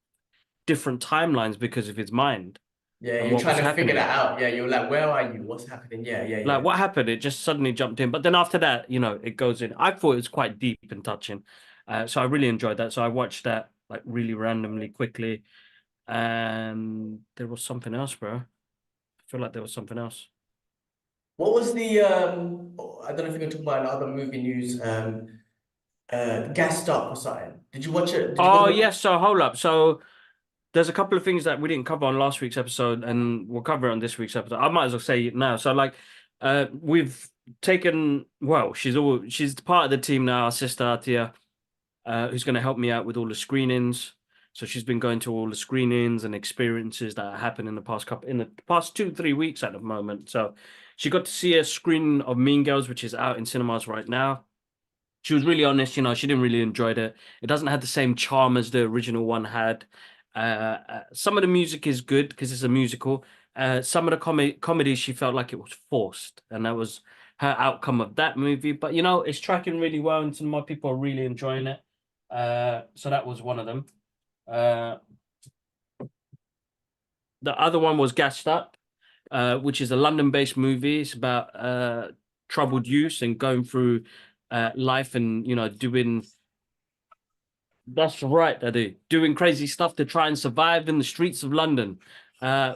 different timelines because of his mind. Yeah, you're trying to figure that out. Yeah, you're like, where are you? What's happening? Yeah. Like, what happened? It just suddenly jumped in. But then after that, it goes in. I thought it was quite deep and touching. So I really enjoyed that. So I watched that like really randomly, quickly. And there was something else, bro. I feel like there was something else. What was the I don't know if you're gonna talk about another movie news, Gassed Up or something. Did you watch it? Yes. So hold up. So there's a couple of things that we didn't cover on last week's episode, and we'll cover it on this week's episode. I might as well say it now. So like We've taken, well, she's part of the team now, our sister Atia, who's going to help me out with all the screenings. So she's been going to all the screenings and experiences that happen in the past 2-3 weeks at the moment. So she got to see a screening of Mean Girls, which is out in cinemas right now. She was really honest, she didn't really enjoy it. It doesn't have the same charm as the original one had. Some of the music is good because it's a musical. Some of the comedy she felt like it was forced, and that was her outcome of that movie. But it's tracking really well, and some more people are really enjoying it. So that was one of them. The other one was Gassed Up, which is a London-based movie. It's about troubled youth and going through life and doing. That's right, Daddy. Doing crazy stuff to try and survive in the streets of London,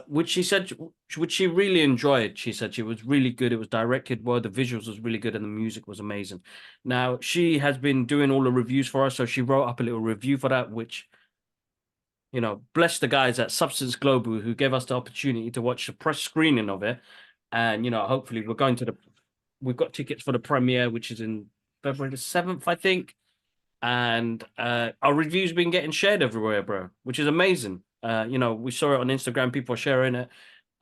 which she really enjoyed. She said she was really good. It was directed well. The visuals was really good, and the music was amazing. Now she has been doing all the reviews for us, so she wrote up a little review for that, which bless the guys at Substance Global who gave us the opportunity to watch the press screening of it, and hopefully we've got tickets for the premiere, which is in February the 7th, I think. And our reviews been getting shared everywhere, bro, which is amazing. We saw it on Instagram, people are sharing it.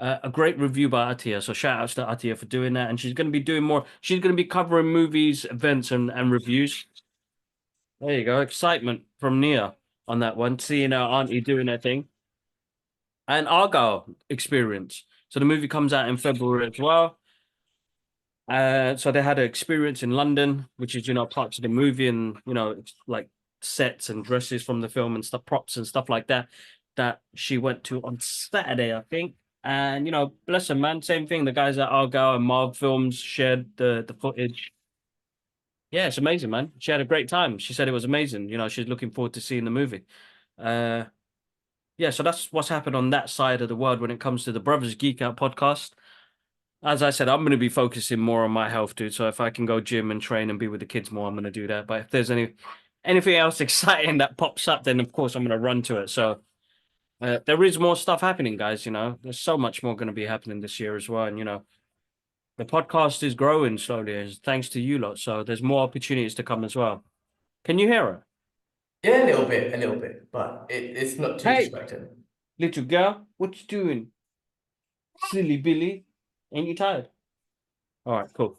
A great review by Atia, so shout outs to Atia for doing that. And she's going to be doing more. She's going to be covering movies, events, and reviews. There you go, excitement from Nia on that one, seeing her auntie doing her thing. And Argyle experience. So the movie comes out in February as well. So they had an experience in London, which is, parts of the movie and, like sets and dresses from the film and stuff, props and stuff like that, that she went to on Saturday, I think. And, bless her, man. Same thing. The guys at Argyle and Marv Films shared the footage. Yeah, it's amazing, man. She had a great time. She said it was amazing. She's looking forward to seeing the movie. Yeah, so that's what's happened on that side of the world when it comes to the Brothers Geek Out podcast. As I said, I'm going to be focusing more on my health, dude. So if I can go gym and train and be with the kids more, I'm going to do that. But if there's anything else exciting that pops up, then of course I'm going to run to it. So there is more stuff happening, guys. There's so much more going to be happening this year as well. And the podcast is growing slowly, thanks to you lot. So there's more opportunities to come as well. Can you hear it? Yeah, a little bit, but it's not too distracting. Little girl, what you doing? Silly Billy. Ain't you tired? All right, cool.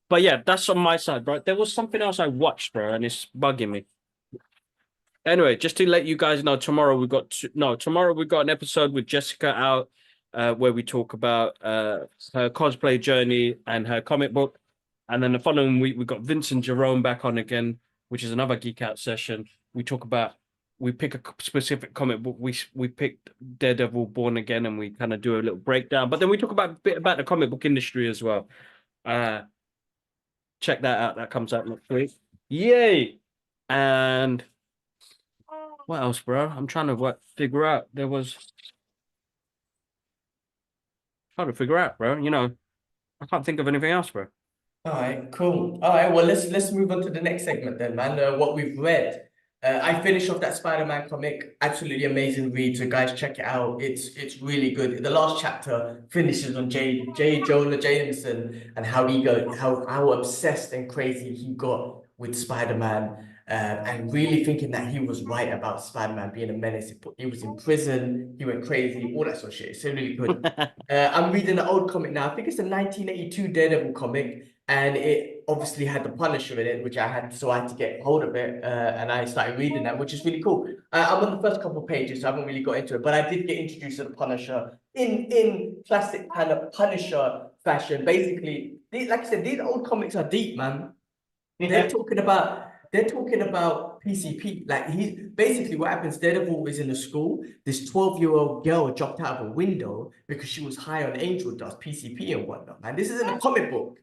But yeah, that's on my side, bro. There was something else I watched, bro, and it's bugging me. Anyway, just to let you guys know, tomorrow we got an episode with Jessica out, where we talk about her cosplay journey and her comic book. And then the following week we got Vincent Jerome back on again, which is another Geek Out session. We pick a specific comic book. We picked Daredevil Born Again, and we kind of do a little breakdown. But then we talk about a bit about the comic book industry as well. Check that out. That comes out next week. Yay! And what else, bro? I'm trying to figure out. Trying to figure out, bro. I can't think of anything else, bro. All right, cool. All right, well, let's move on to the next segment then, man. What we've read. I finished off that Spider-Man comic. Absolutely amazing read. So guys, check it out. It's really good. The last chapter finishes on J. Jonah Jameson and how obsessed and crazy he got with Spider-Man, and really thinking that he was right about Spider-Man being a menace. He was in prison. He went crazy. All that sort of shit. It's really good. I'm reading an old comic now. I think it's a 1982 Daredevil comic. And it obviously had the Punisher in it, which I had to get hold of it, and I started reading that, which is really cool. I'm on the first couple of pages, so I haven't really got into it, but I did get introduced to the Punisher in classic kind of Punisher fashion. Basically, like I said, these old comics are deep, man. They're talking about PCP. Like basically what happens, Daredevil is in a school. This 12-year-old girl dropped out of a window because she was high on angel dust, PCP and whatnot. Man, this is in a comic book.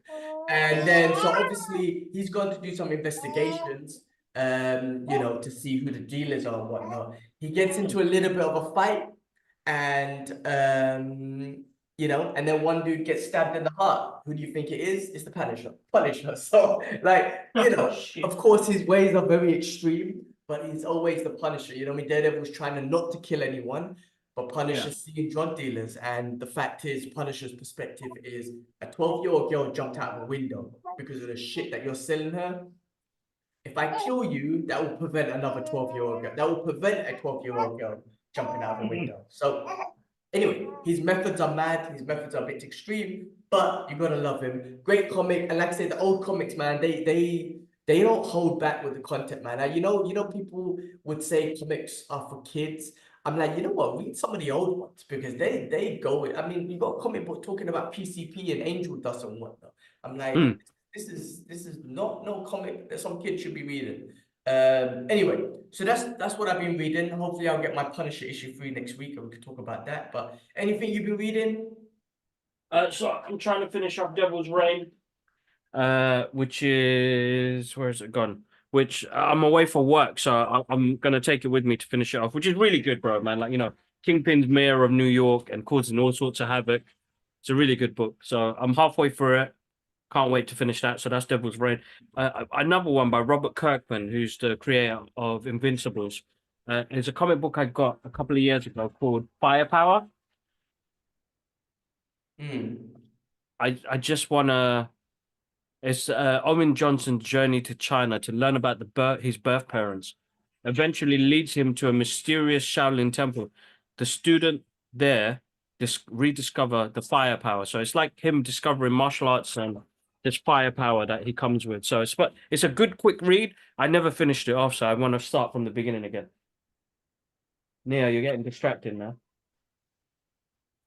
And then so obviously he's going to do some investigations, to see who the dealers are and whatnot. He gets into a little bit of a fight, and and then one dude gets stabbed in the heart. Who do you think it is? It's the Punisher. So, of course, his ways are very extreme, but he's always the Punisher. Daredevil's trying not to kill anyone, but Punisher's seeing drug dealers. And the fact is, Punisher's perspective is a 12-year-old girl jumped out of a window because of the shit that you're selling her. If I kill you, that will prevent another 12-year-old girl. That will prevent a 12-year-old girl jumping out of a window. So anyway, his methods are mad. His methods are a bit extreme, but you gotta love him. Great comic, and like I said, the old comics, man, they don't hold back with the content, man. You know, people would say comics are for kids. I'm like, you know what? Read some of the old ones because they go with. I mean, you got a comic book talking about PCP and angel dust and whatnot. I'm like, this is not no comic that some kid should be reading. Anyway, so that's what I've been reading. Hopefully I'll get my Punisher issue 3 next week and we can talk about that. But anything you've been reading? So I'm trying to finish up Devil's Reign, which is, where is it gone? Which I'm away for work, so I'm gonna take it with me to finish it off, which is really good, bro, man. Like, you know, Kingpin's mayor of New York and causing all sorts of havoc. It's a really good book. So I'm halfway through it. Can't wait to finish that. So that's Devil's Reign. Another one by Robert Kirkman, who's the creator of Invincibles. It's a comic book I got a couple of years ago called Firepower. I just want to... It's Owen Johnson's journey to China to learn about his birth parents. Eventually leads him to a mysterious Shaolin temple. The student there rediscover the firepower. So it's like him discovering martial arts and this firepower that he comes with. So it's a good quick read. I never finished it off, so I want to start from the beginning again. Neo, you're getting distracted now.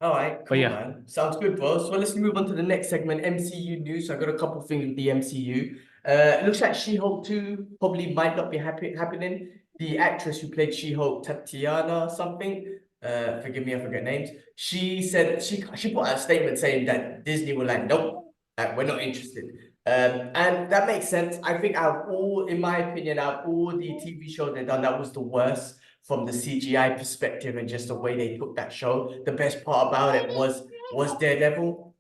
All right, cool, man. Sounds good, bro. So let's move on to the next segment, MCU news. So I got a couple things with the MCU. It looks like She-Hulk 2 probably might not be happening. The actress who played She-Hulk, Tatiana something, forgive me, I forget names. She said she put out a statement saying that Disney were like, nope, like we're not interested. And that makes sense. I think in my opinion, out of all the TV shows they've done, that was the worst from the CGI perspective and just the way they took that show. The best part about it was Daredevil.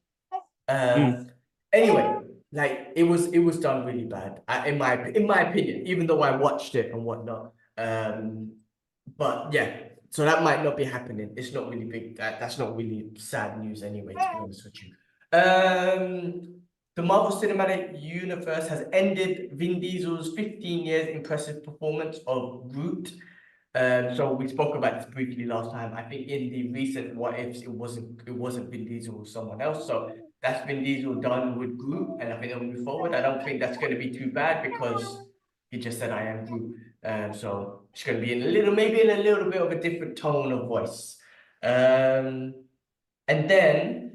Anyway, like it was done really bad in my opinion, even though I watched it and whatnot. But yeah, so that might not be happening. It's not really big. That's not really sad news anyway, to be honest with you. The Marvel Cinematic Universe has ended Vin Diesel's 15 years impressive performance of Groot. So we spoke about this briefly last time. I think in the recent what ifs, it wasn't Vin Diesel, it was someone else. So that's Vin Diesel done with Groot, and I think they'll move forward. I don't think that's going to be too bad because he just said I am Groot. So it's going to be maybe in a little bit of a different tone of voice. And then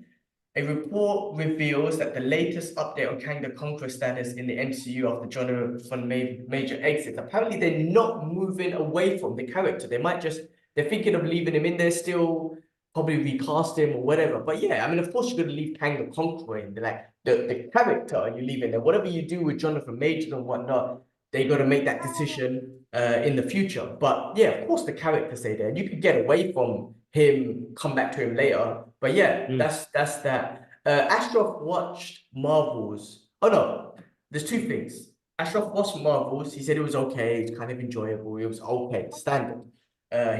a report reveals that the latest update on Kang the Conqueror status in the MCU after Jonathan Major exits, apparently they're not moving away from the character. They're thinking of leaving him in there still, probably recast him or whatever. But yeah, I mean, of course you're going to leave Kang the Conqueror in. Like the character you leave in there. Whatever you do with Jonathan Major and whatnot, they got to make that decision in the future. But yeah, of course the character stay there. You could get away from him, come back to him later. But yeah, that's that. Ashraf watched Marvels. Oh no, there's two things. Ashraf watched Marvels. He said it was okay. It's kind of enjoyable. It was okay, standard.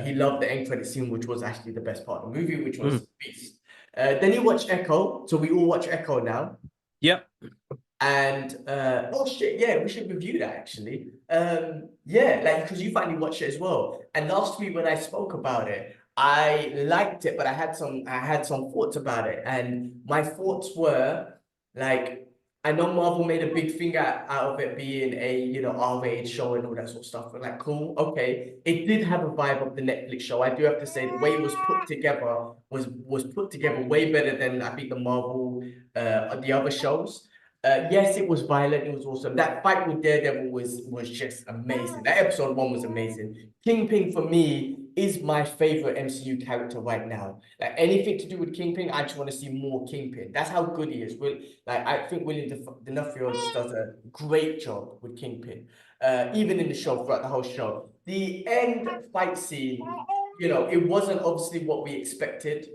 He loved the end credit scene, which was actually the best part of the movie, which was Beast. Then he watched Echo. So we all watch Echo now. Yep. And oh shit, yeah, we should review that actually. Yeah, like because you finally watched it as well. And last week when I spoke about it, I liked it, but I had some thoughts about it. And my thoughts were like, I know Marvel made a big thing out of it being a R-rated show and all that sort of stuff. But like, cool, okay. It did have a vibe of the Netflix show. I do have to say the way it was put together was put together way better than I think the Marvel the other shows. Yes, it was violent. It was awesome. That fight with Daredevil was just amazing. That episode 1 was amazing. Kingpin for me is my favorite MCU character right now. Like anything to do with Kingpin, I just want to see more Kingpin. That's how good he is. I think William D'Onofrio does a great job with Kingpin. Even in the show, throughout the whole show. The end fight scene, it wasn't obviously what we expected.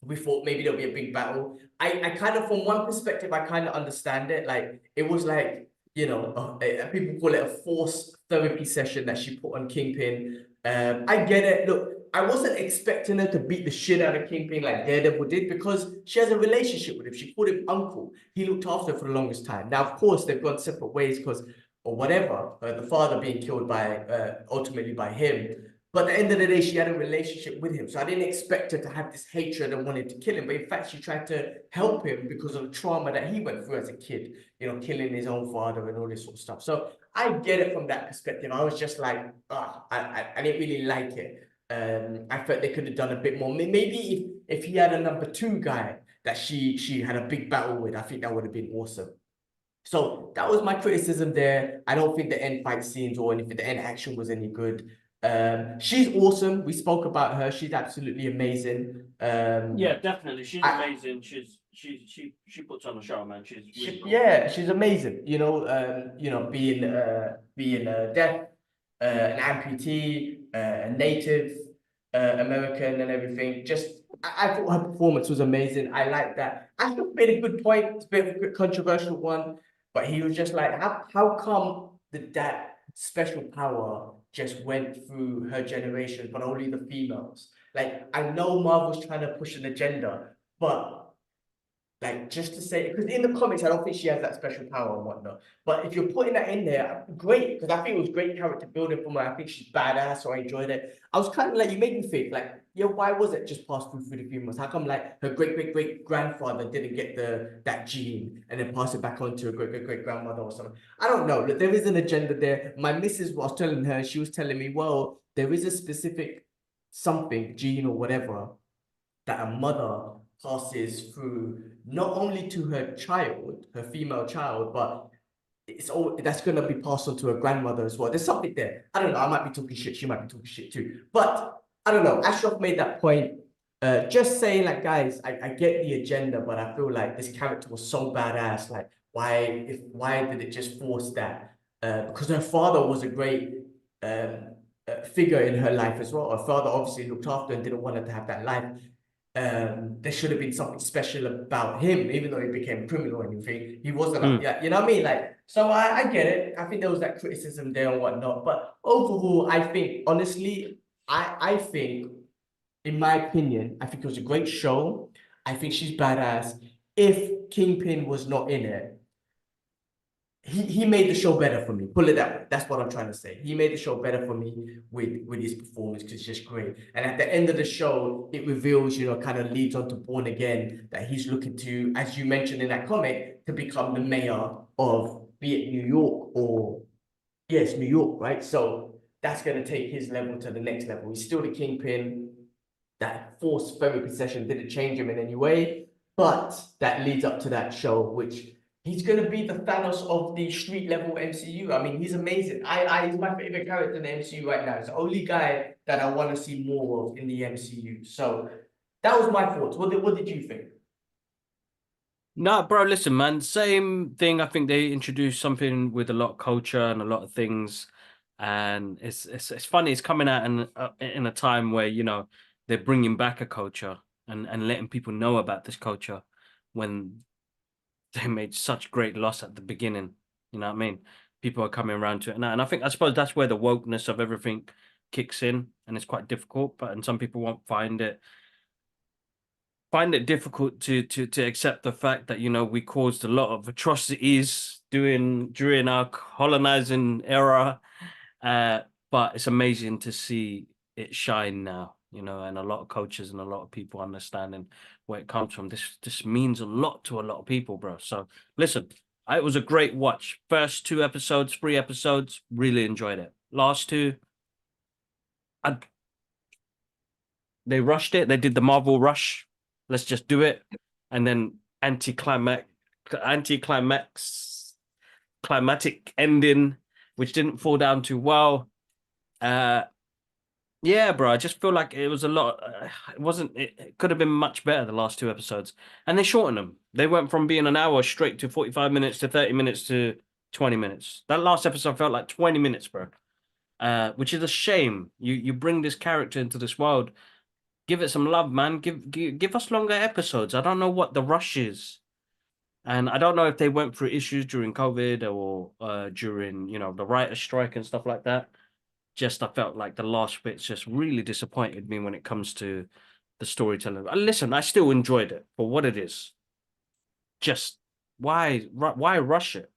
We thought maybe there'll be a big battle. I kind of, from one perspective, I kind of understand it. Like, it was like, people call it a forced therapy session that she put on Kingpin. I get it. Look, I wasn't expecting her to beat the shit out of Kingpin like Daredevil did, because she has a relationship with him. She called him uncle. He looked after her for the longest time. Now, of course, they've gone separate ways because, or whatever, the father being killed by, ultimately by him. But at the end of the day, she had a relationship with him. So I didn't expect her to have this hatred and wanted to kill him. But in fact, she tried to help him because of the trauma that he went through as a kid, killing his own father and all this sort of stuff. So I get it from that perspective. I was just like, I didn't really like it. I felt they could have done a bit more. Maybe if he had a number 2 guy that she had a big battle with, I think that would have been awesome. So that was my criticism there. I don't think the end fight scenes or anything, the end action was any good. She's awesome. We spoke about her. She's absolutely amazing. Yeah, definitely. She's amazing. She puts on a show, man. She's really cool. Yeah, she's amazing. Being deaf, an amputee, a Native American, and everything. I thought her performance was amazing. I like that. I thought made a good point. It's a bit of a controversial one, but he was just like, how come that special power just went through her generation, but only the females? Like, I know Marvel's trying to push an agenda, but like, just to say, because in the comics, I don't think she has that special power and whatnot. But if you're putting that in there, great, because I think it was great character building for her. I think she's badass, so I enjoyed it. I was kind of like, you made me think, like, yeah, why was it just passed through the females? How come, like, her great grandfather didn't get that gene and then pass it back on to her great grandmother or something? I don't know. Look, there is an agenda there. My missus was telling her, she was telling me, well, there is a specific something, gene or whatever, that a mother passes through not only to her child, her female child, but that's going to be passed on to her grandmother as well. There's something there. I don't know. I might be talking shit. She might be talking shit too. But I don't know. Ashraf made that point. Just saying, like, guys, I get the agenda, but I feel like this character was so badass. Like, why did it just force that? Because her father was a great figure in her life as well. Her father obviously looked after her and didn't want her to have that life. There should have been something special about him, even though he became a criminal and everything. He wasn't, yeah, you know what I mean? Like, so I get it. I think there was that criticism there and whatnot. But overall, I think, honestly, I think, in my opinion, I think it was a great show. I think she's badass. If Kingpin was not in it, he made the show better for me. Put it that way. That's what I'm trying to say. He made the show better for me with his performance, because it's just great. And at the end of the show, it reveals, kind of leads on to Born Again, that he's looking to, as you mentioned in that comic, to become the mayor of, be it New York or, yes, New York, right? So that's going to take his level to the next level. He's still the Kingpin. That forced fairy possession didn't change him in any way, but that leads up to that show, which he's going to be the Thanos of the street level MCU. I mean, he's amazing. He's my favorite character in the MCU right now. It's the only guy that I want to see more of in the MCU. So that was my thoughts. What did you think? No, bro, listen, man, same thing. I think they introduced something with a lot of culture and a lot of things. And it's funny, it's coming out in a time where, they're bringing back a culture and letting people know about this culture when they made such great loss at the beginning. You know what I mean? People are coming around to it now. And I suppose that's where the wokeness of everything kicks in, and it's quite difficult, and some people won't find it difficult to accept the fact that, we caused a lot of atrocities during our colonizing era. But it's amazing to see it shine now, and a lot of coaches and a lot of people understanding where it comes from. This means a lot to a lot of people, bro. So listen, it was a great watch. First 2 episodes, 3 episodes, really enjoyed it. Last 2, they rushed it. They did the Marvel rush. Let's just do it. And then climatic ending, which didn't fall down too well. Yeah, bro, I just feel like it was a lot. It could have been much better, the last 2 episodes. And they shortened them. They went from being an hour straight to 45 minutes to 30 minutes to 20 minutes. That last episode felt like 20 minutes, bro. Which is a shame. You bring this character into this world. Give it some love, man. Give us longer episodes. I don't know what the rush is. And I don't know if they went through issues during COVID or during, the writer's strike and stuff like that. just I felt like the last bits just really disappointed me when it comes to the storytelling. Listen, I still enjoyed it for what it is. Just why rush it?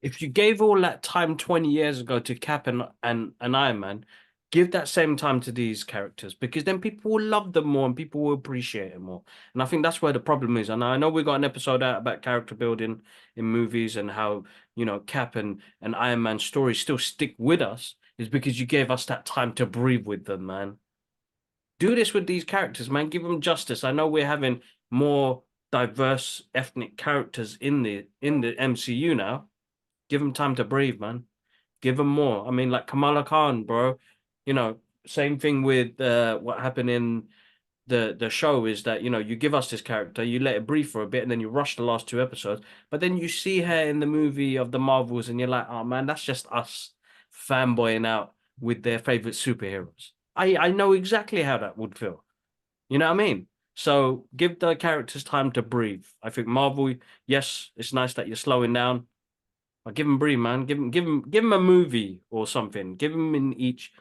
If you gave all that time 20 years ago to Cap and Iron Man, give that same time to these characters, because then people will love them more and people will appreciate it more. And I think that's where the problem is. And I know we got an episode out about character building in movies and how, you know, Cap and Iron Man stories still stick with us, is because you gave us that time to breathe with them, man. Do this with these characters, man. Give them justice. I know we're having more diverse ethnic characters in the MCU now. Give them time to breathe, man. Give them more. I mean, like Kamala Khan, bro. You know, same thing with what happened in the show, is that, you know, you give us this character, you let it breathe for a bit, and then you rush the last 2 episodes. But then you see her in the movie of the Marvels, and you're like, oh man, that's just us fanboying out with their favorite superheroes. I know exactly how that would feel. You know what I mean? So give the characters time to breathe. I think Marvel, yes, it's nice that you're slowing down, but give them breathe, man. Give them a movie or something. Give them in each,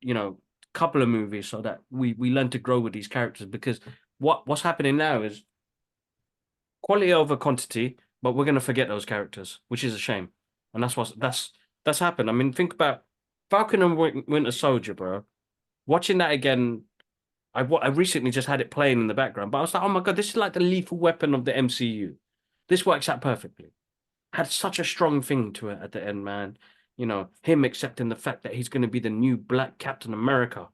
you know, couple of movies, so that we learn to grow with these characters. Because what's happening now is quality over quantity, but we're gonna forget those characters, which is a shame. And that's happened. I mean, think about Falcon and Winter Soldier, bro. Watching that again, I recently just had it playing in the background, but I was like, oh my God, this is like the lethal weapon of the MCU. This works out perfectly. Had such a strong thing to it at the end, man. You know, him accepting the fact that he's going to be the new Black Captain America.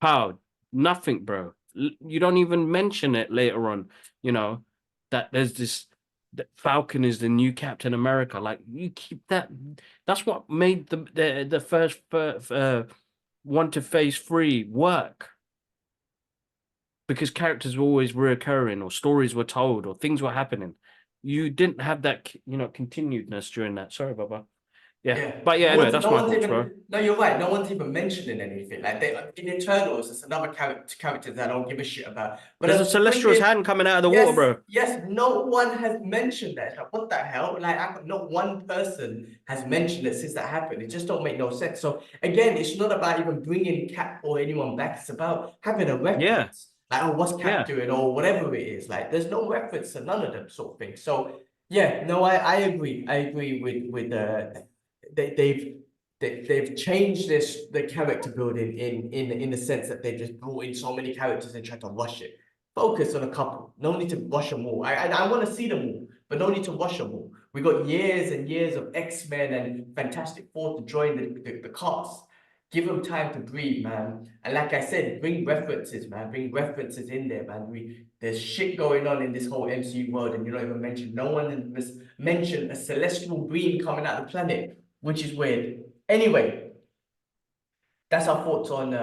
How? Nothing, bro. You don't even mention it later on, you know, that there's this, that Falcon is the new Captain America. Like, you keep that. That's what made the first one to phase 3 work, because characters were always reoccurring, or stories were told, or things were happening. You didn't have that, you know, continuedness during that. Sorry, Baba. Yeah. Yeah, But yeah, anyway, that's no my one's thoughts, bro. even. No, you're right. No one's even mentioning anything. Like they in Eternals, it's another character that I don't give a shit about. But There's a Celestial's hand coming out of the water, bro. yes, no one has mentioned that. Like, what the hell? Like, not one person has mentioned it since that happened. It just don't make no sense. So again, it's not about even bringing Cap or anyone back. It's about having a Yeah. reference. Like, oh, what's Cap Yeah. doing, or whatever it is. Like, there's no reference to none of them sort of things. So yeah, no, I agree. I agree with they've changed the character building in the sense that they've just brought in so many characters and tried to rush it. Focus on a couple. No need to rush them all. I want to see them all, but no need to rush them all. We got years and years of X-Men and Fantastic Four to join the cast. Give them time to breathe, man. And like I said, bring references, man. Bring references in there, man. There's shit going on in this whole MCU world, and you don't even mention. No one has mentioned a celestial being coming out of the planet, which is weird. Anyway, that's our thoughts on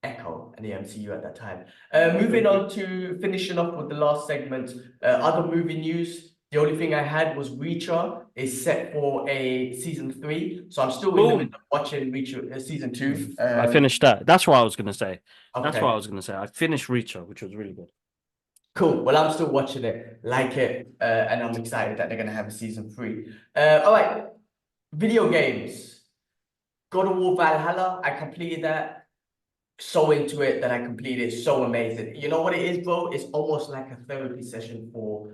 Echo and the MCU at that time. Moving on to finishing off with the last segment, other movie news. The only thing I had was Reacher is set for a season 3, so I'm still in the middle of watching Reacher season 2. I finished that. That's what I was gonna say. That's Okay. what I was gonna say. I finished Reacher, which was really good. Cool. Well, I'm still watching it, like it, and I'm excited that they're gonna have a season 3. All right, video games. God of War Valhalla, I completed that. So into it that I completed it. So amazing. You know what it is, bro? It's almost like a therapy session for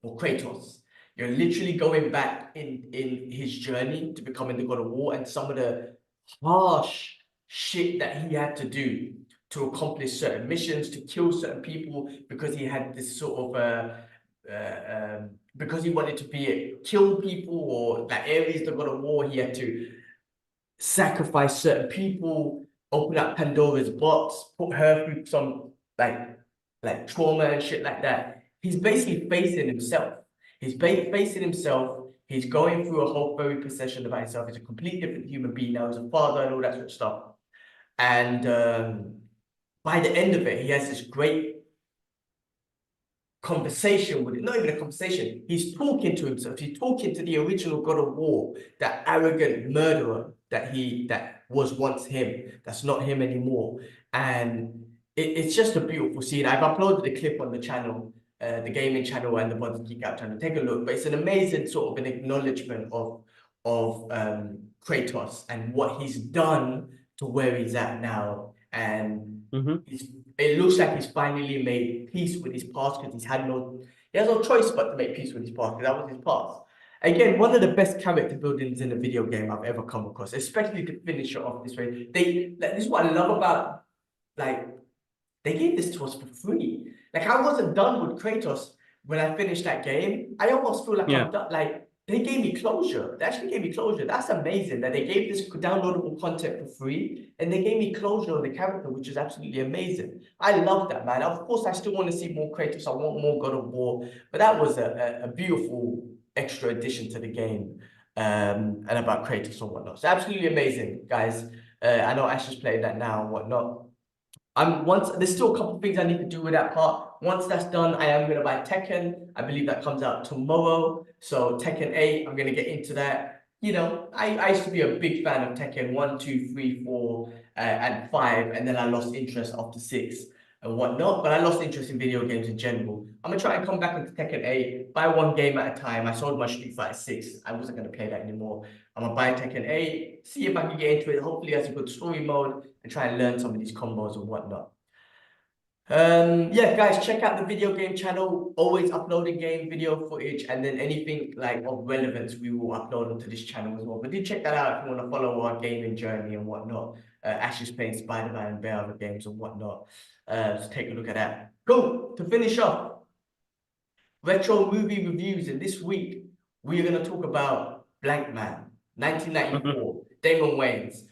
Kratos. You're literally going back in his journey to becoming the God of War, and some of the harsh shit that he had to do to accomplish certain missions, to kill certain people, because he had this sort of because he wanted to kill people, or that Ares, the God of War, he had to sacrifice certain people, open up Pandora's box, put her through some like trauma and shit like that. He's basically facing himself. Facing himself. He's going through a whole therapy session about himself. He's a completely different human being now. He's a father and all that sort of stuff. And by the end of it, he has this great conversation with it. Not even a conversation. He's talking to himself. He's talking to the original God of War, that arrogant murderer that was once him. That's not him anymore. And it's just a beautiful scene. I've uploaded the clip on the channel, the gaming channel and the Geekout channel. Take a look. But it's an amazing sort of an acknowledgement of Kratos and what he's done to where he's at now. And it looks like he's finally made peace with his past because he has no choice but to make peace with his past because that was his past. Again, one of the best character buildings in a video game I've ever come across, especially to finish it off this way. This is what I love about, like, they gave this to us for free. Like, I wasn't done with Kratos when I finished that game. I almost feel like I'm done. Like, they gave me closure. They actually gave me closure. That's amazing that they gave this downloadable content for free and they gave me closure on the character, which is absolutely amazing. I love that, man. Of course, I still want to see more Kratos. I want more God of War, but that was a beautiful extra addition to the game, and about Kratos and whatnot. So absolutely amazing, guys. I know Ash is playing that now and whatnot. There's still a couple of things I need to do with that part. Once that's done, I am going to buy Tekken. I believe that comes out tomorrow. So Tekken 8, I'm going to get into that. You know, I used to be a big fan of Tekken 1, 2, 3, 4, and 5, and then I lost interest after 6 and whatnot. But I lost interest in video games in general. I'm going to try and come back into Tekken 8, buy one game at a time. I sold my Street Fighter 6. I wasn't going to play that anymore. I'm going to buy Tekken 8, see if I can get into it. Hopefully it has a good story mode and try and learn some of these combos and whatnot. Yeah, guys, check out the video game channel. Always uploading game video footage, and then anything like of relevance we will upload onto this channel as well. But do check that out if you want to follow our gaming journey and whatnot. Ash is playing Spiderman and other games and whatnot. So take a look at that. Cool. To finish off, retro movie reviews, and this week we are going to talk about Blankman, 1994, Damon Wayans.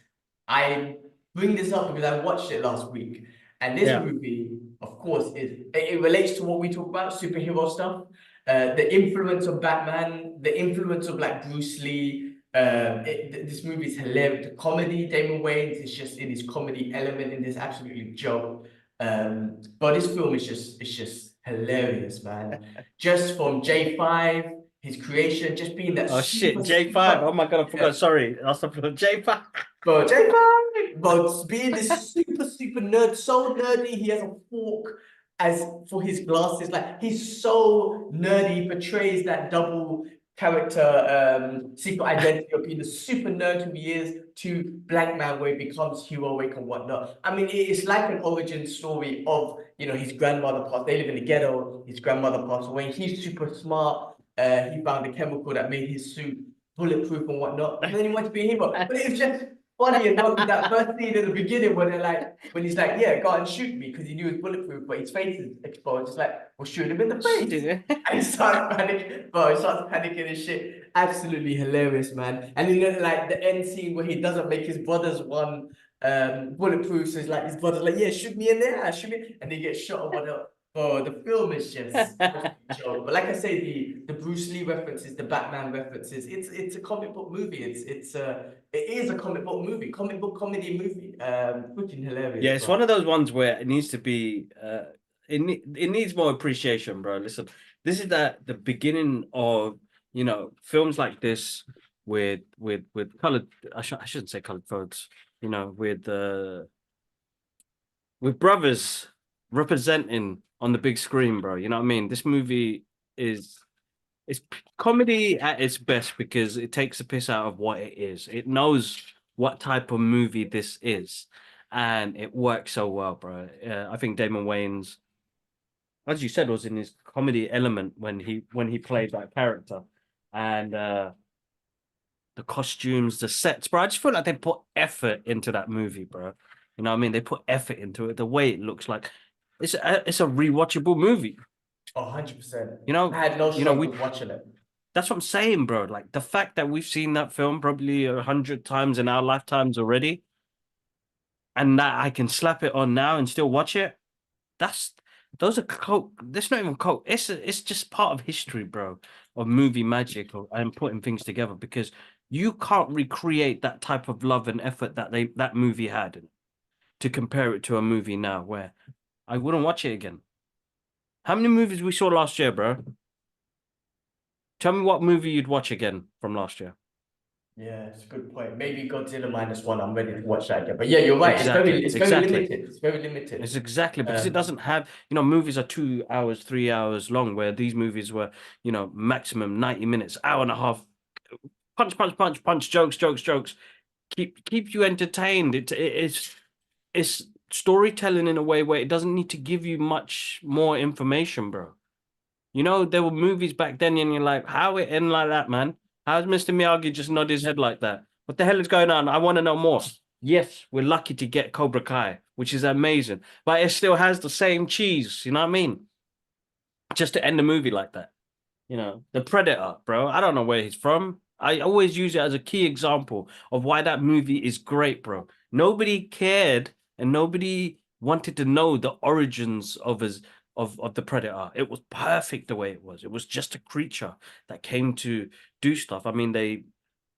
I bring this up because I watched it last week, and this movie, of course, it relates to what we talk about, superhero stuff. The influence of Batman, the influence of like Bruce Lee. This movie is hilarious. The comedy, Damon Wayans is just in his comedy element in this absolutely joke. But this film is just hilarious, man. Just from J5, his creation, just being that. Oh shit, J5. Oh my god, I forgot. Sorry, I forgot J5. But J5, but being this super nerd, so nerdy, he has a fork as for his glasses. Like, he's so nerdy, he portrays that double character, secret identity of being the super nerd who he is to Blankman, where he becomes heroic and whatnot. I mean, it's like an origin story of, you know, his grandmother passed. They live in the ghetto. His grandmother passed away. He's super smart. He found a chemical that made his suit bulletproof and whatnot. And then he went to be a hero. But it's just funny enough with that first scene in the beginning when they're like, when he's like, yeah, go and shoot me because he knew it was bulletproof, but his face is exposed. It's like, well, shoot him in the face. And he starts panicking, bro. He starts panicking and shit. Absolutely hilarious, man. And then like the end scene where he doesn't make his brothers one bulletproof, so he's like, his brother's like, yeah, shoot me in there, shoot me, and they get shot or whatever. Oh, the film is just a joke. But like I say, the Bruce Lee references, the Batman references, it's a comic book movie. It is a comic book movie, comic book comedy movie. Freaking hilarious. Yeah, it's one of those ones where it needs to be it needs more appreciation, bro. Listen, this is the beginning of, you know, films like this with colored, I shouldn't say colored folks, you know, with brothers representing on the big screen, bro. You know what I mean? This movie is comedy at its best because it takes the piss out of what it is. It knows what type of movie this is, and it works so well, bro. I think Damon Wayans, as you said, was in his comedy element when he played that character, and the costumes, the sets, bro. I just feel like they put effort into that movie, bro. You know what I mean? They put effort into it. The way it looks like it's a rewatchable movie. 100%. You know, I had no struggle watching it. That's what I'm saying, bro. Like the fact that we've seen that film probably 100 times in our lifetimes already, and that I can slap it on now and still watch it. Those are cult. That's not even cult. It's just part of history, bro, of movie magic and putting things together, because you can't recreate that type of love and effort that movie had to compare it to a movie now where I wouldn't watch it again. How many movies we saw last year, bro? Tell me what movie you'd watch again from last year. Yeah, it's a good point. Maybe Godzilla -1. I'm ready to watch that again. But yeah, you're right. Exactly. It's very limited. It's very limited. It's exactly because it doesn't have, you know, movies are 2 hours, 3 hours long, where these movies were, you know, maximum 90 minutes, hour and a half, punch, punch, punch, punch, jokes, jokes, jokes. Keep you entertained. It's storytelling in a way where it doesn't need to give you much more information, bro. You know, there were movies back then, and you're like, how it end like that, man? How's Mr. Miyagi just nod his head like that? What the hell is going on? I want to know more. Yes, we're lucky to get Cobra Kai, which is amazing, but it still has the same cheese. You know what I mean? Just to end the movie like that. You know, the Predator, bro. I don't know where he's from. I always use it as a key example of why that movie is great, bro. Nobody cared and nobody wanted to know the origins of his of the Predator. It was perfect the way it was. It was just a creature that came to do stuff. I mean, they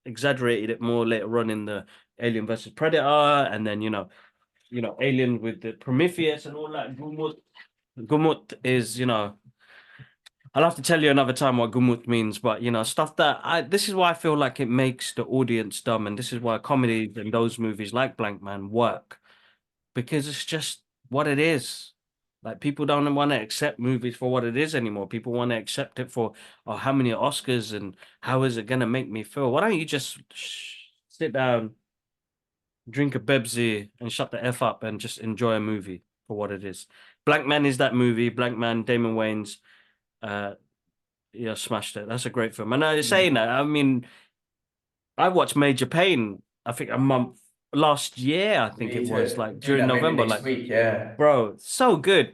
exaggerated it more later on in the Alien versus Predator, and then Alien with the Prometheus and all that. Gumut is, I'll have to tell you another time what gumut means, but stuff that this is why I feel like it makes the audience dumb, and this is why comedy and those movies like Blankman work, because it's just what it is. Like, people don't want to accept movies for what it is anymore. People want to accept it for, oh, how many Oscars and how is it gonna make me feel? Why don't you just sit down, drink a Bebsy, and shut the F up and just enjoy a movie for what it is? Blankman is that movie. Blankman, Damon Wayans. Yeah, smashed it. That's a great film. And saying that, I mean, I watched Major Pain, I think a month last year, I think Me it was, too. like Do during that maybe November. next Like, week, yeah. bro, so good,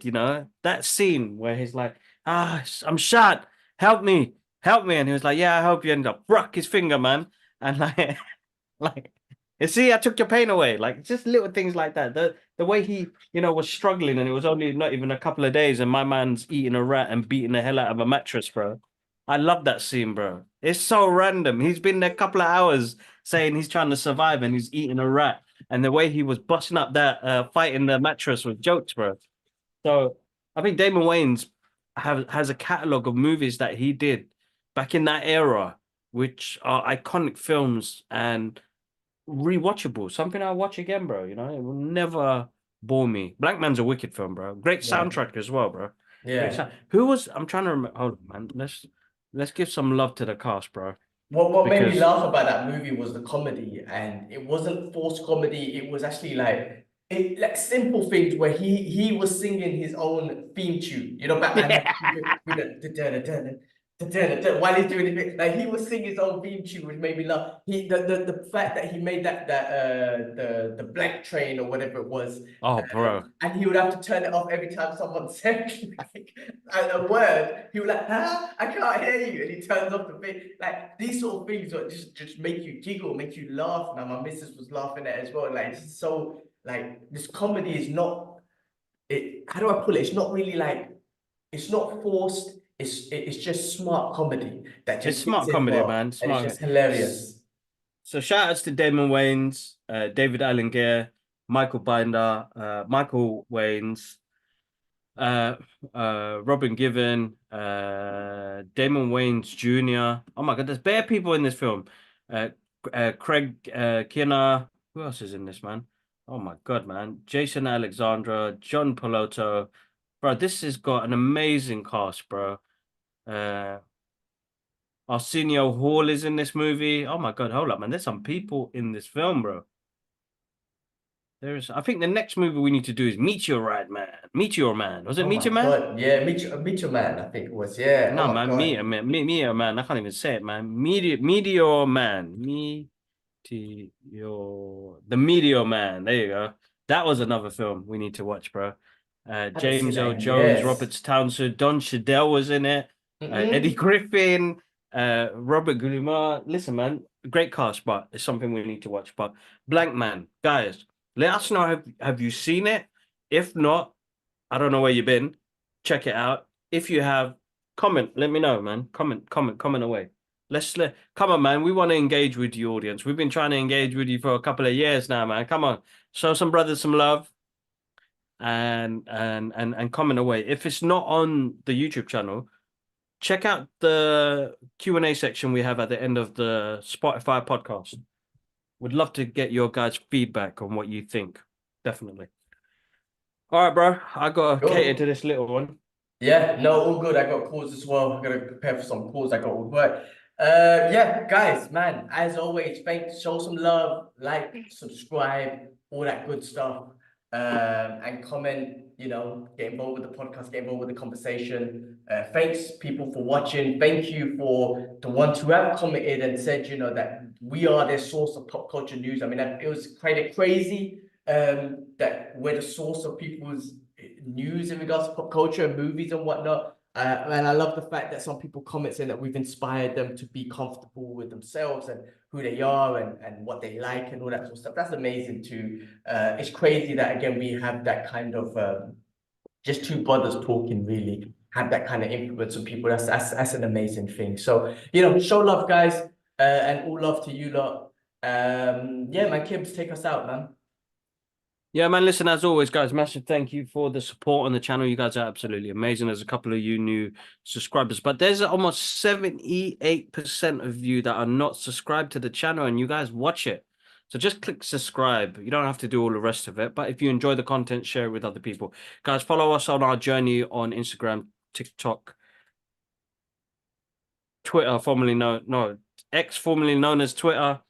that scene where he's like, I'm shot, help me, help me. And he was like, yeah, I hope you end up, broke his finger, man. And like, like, you see, I took your pain away. Like, just little things like that. The way he, was struggling, and it was only not even a couple of days, and my man's eating a rat and beating the hell out of a mattress, bro. I love that scene, bro. It's so random. He's been there a couple of hours saying he's trying to survive, and he's eating a rat. And the way he was busting up that fighting the mattress with jokes, bro. So I think Damon Wayans has a catalog of movies that he did back in that era, which are iconic films and rewatchable. Something I'll watch again, bro. It will never bore me. Blankman's a wicked film, bro. Great Yeah. soundtrack as well, bro. Great Yeah. Who was? I'm trying to remember. Hold on, man. Let's give some love to the cast, bro. What made me Because laugh about that movie was the comedy, and it wasn't forced comedy. It was actually like simple things where he was singing his own theme tune. Batman with the while he's doing it, like he was singing his own theme tune, which made me laugh. The fact that he made the blank train or whatever it was, oh, bro, and he would have to turn it off every time someone said like a word. He would like, huh? I can't hear you, and he turns off the thing. Like, these sort of things that just make you giggle, make you laugh. Now my missus was laughing at it as well. Like, this is so, like, this comedy is not it. How do I put it? It's not really like, it's not forced. It's just smart comedy that it's just fits smart in comedy, well, man. and it's Smart. just hilarious. So shout outs to Damon Wayans, David Allen Greer, Michael Binder, Michael Wayans, Robin Given, Damon Wayans Jr. Oh my God, there's bare people in this film. Craig Kinner. Who else is in this, man? Oh my God, man. Jason Alexandra, John Piloto. Bro, this has got an amazing cast, bro. Arsenio Hall is in this movie. Oh my God, hold up, man. There's some people in this film, bro. I think the next movie we need to do is Meteorite Man. Meteor Man. Was it Oh my Meteor Man? God, yeah, Meteor Man, I think it was. Yeah. Oh No, my man. God. Meteor Man. I can't even say it, man. Meteor Man. The Meteor Man. There you go. That was another film we need to watch, bro. I haven't seen James that Earl in Jones, years. Robert Townsend, Don Cheadle was in it. Eddie Griffin, Robert Guillemot. Listen, man, great cast, but it's something we need to watch. But Blank Man, guys, let us know, have you seen it? If not, I don't know where you've been. Check it out. If you have, comment. Let me know, man. Comment away. Come on, man. We want to engage with the audience. We've been trying to engage with you for a couple of years now, man. Come on, show some brothers some love and comment away. If it's not on the YouTube channel, check out the Q&A section we have at the end of the Spotify podcast. Would love to get your guys' feedback on what you think. Definitely. All right, bro. I got to cater to this little one. Yeah, no, all good. I got calls as well. I gotta prepare for some calls. I got all work. Yeah, guys, man, as always, thanks, show some love, like, subscribe, all that good stuff. And comment, get involved with the podcast, get involved with the conversation. Thanks, people, for watching. Thank you for the ones who have commented and said, that we are their source of pop culture news. I mean, it was kind of crazy that we're the source of people's news in regards to pop culture and movies and whatnot. And I love the fact that some people comment saying that we've inspired them to be comfortable with themselves and who they are and what they like and all that sort of stuff. That's amazing too. It's crazy that, again, we have that kind of just two brothers talking, really have that kind of influence on people. That's an amazing thing. So, show love, guys, and all love to you lot. Yeah, man, Kibs, take us out, man. Yeah, man, listen, as always, guys, massive thank you for the support on the channel. You guys are absolutely amazing. There's a couple of you new subscribers, but there's almost 78% of you that are not subscribed to the channel, and you guys watch it. So just click subscribe. You don't have to do all the rest of it, but if you enjoy the content, share it with other people. Guys, follow us on our journey on Instagram, TikTok, Twitter, X, formerly known as Twitter,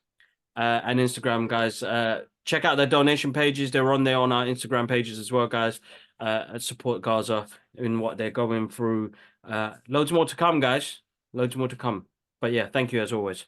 and Instagram, guys. Check out their donation pages. They're on there on our Instagram pages as well, guys. Support Gaza in what they're going through. Loads more to come, guys. Loads more to come. But yeah, thank you as always.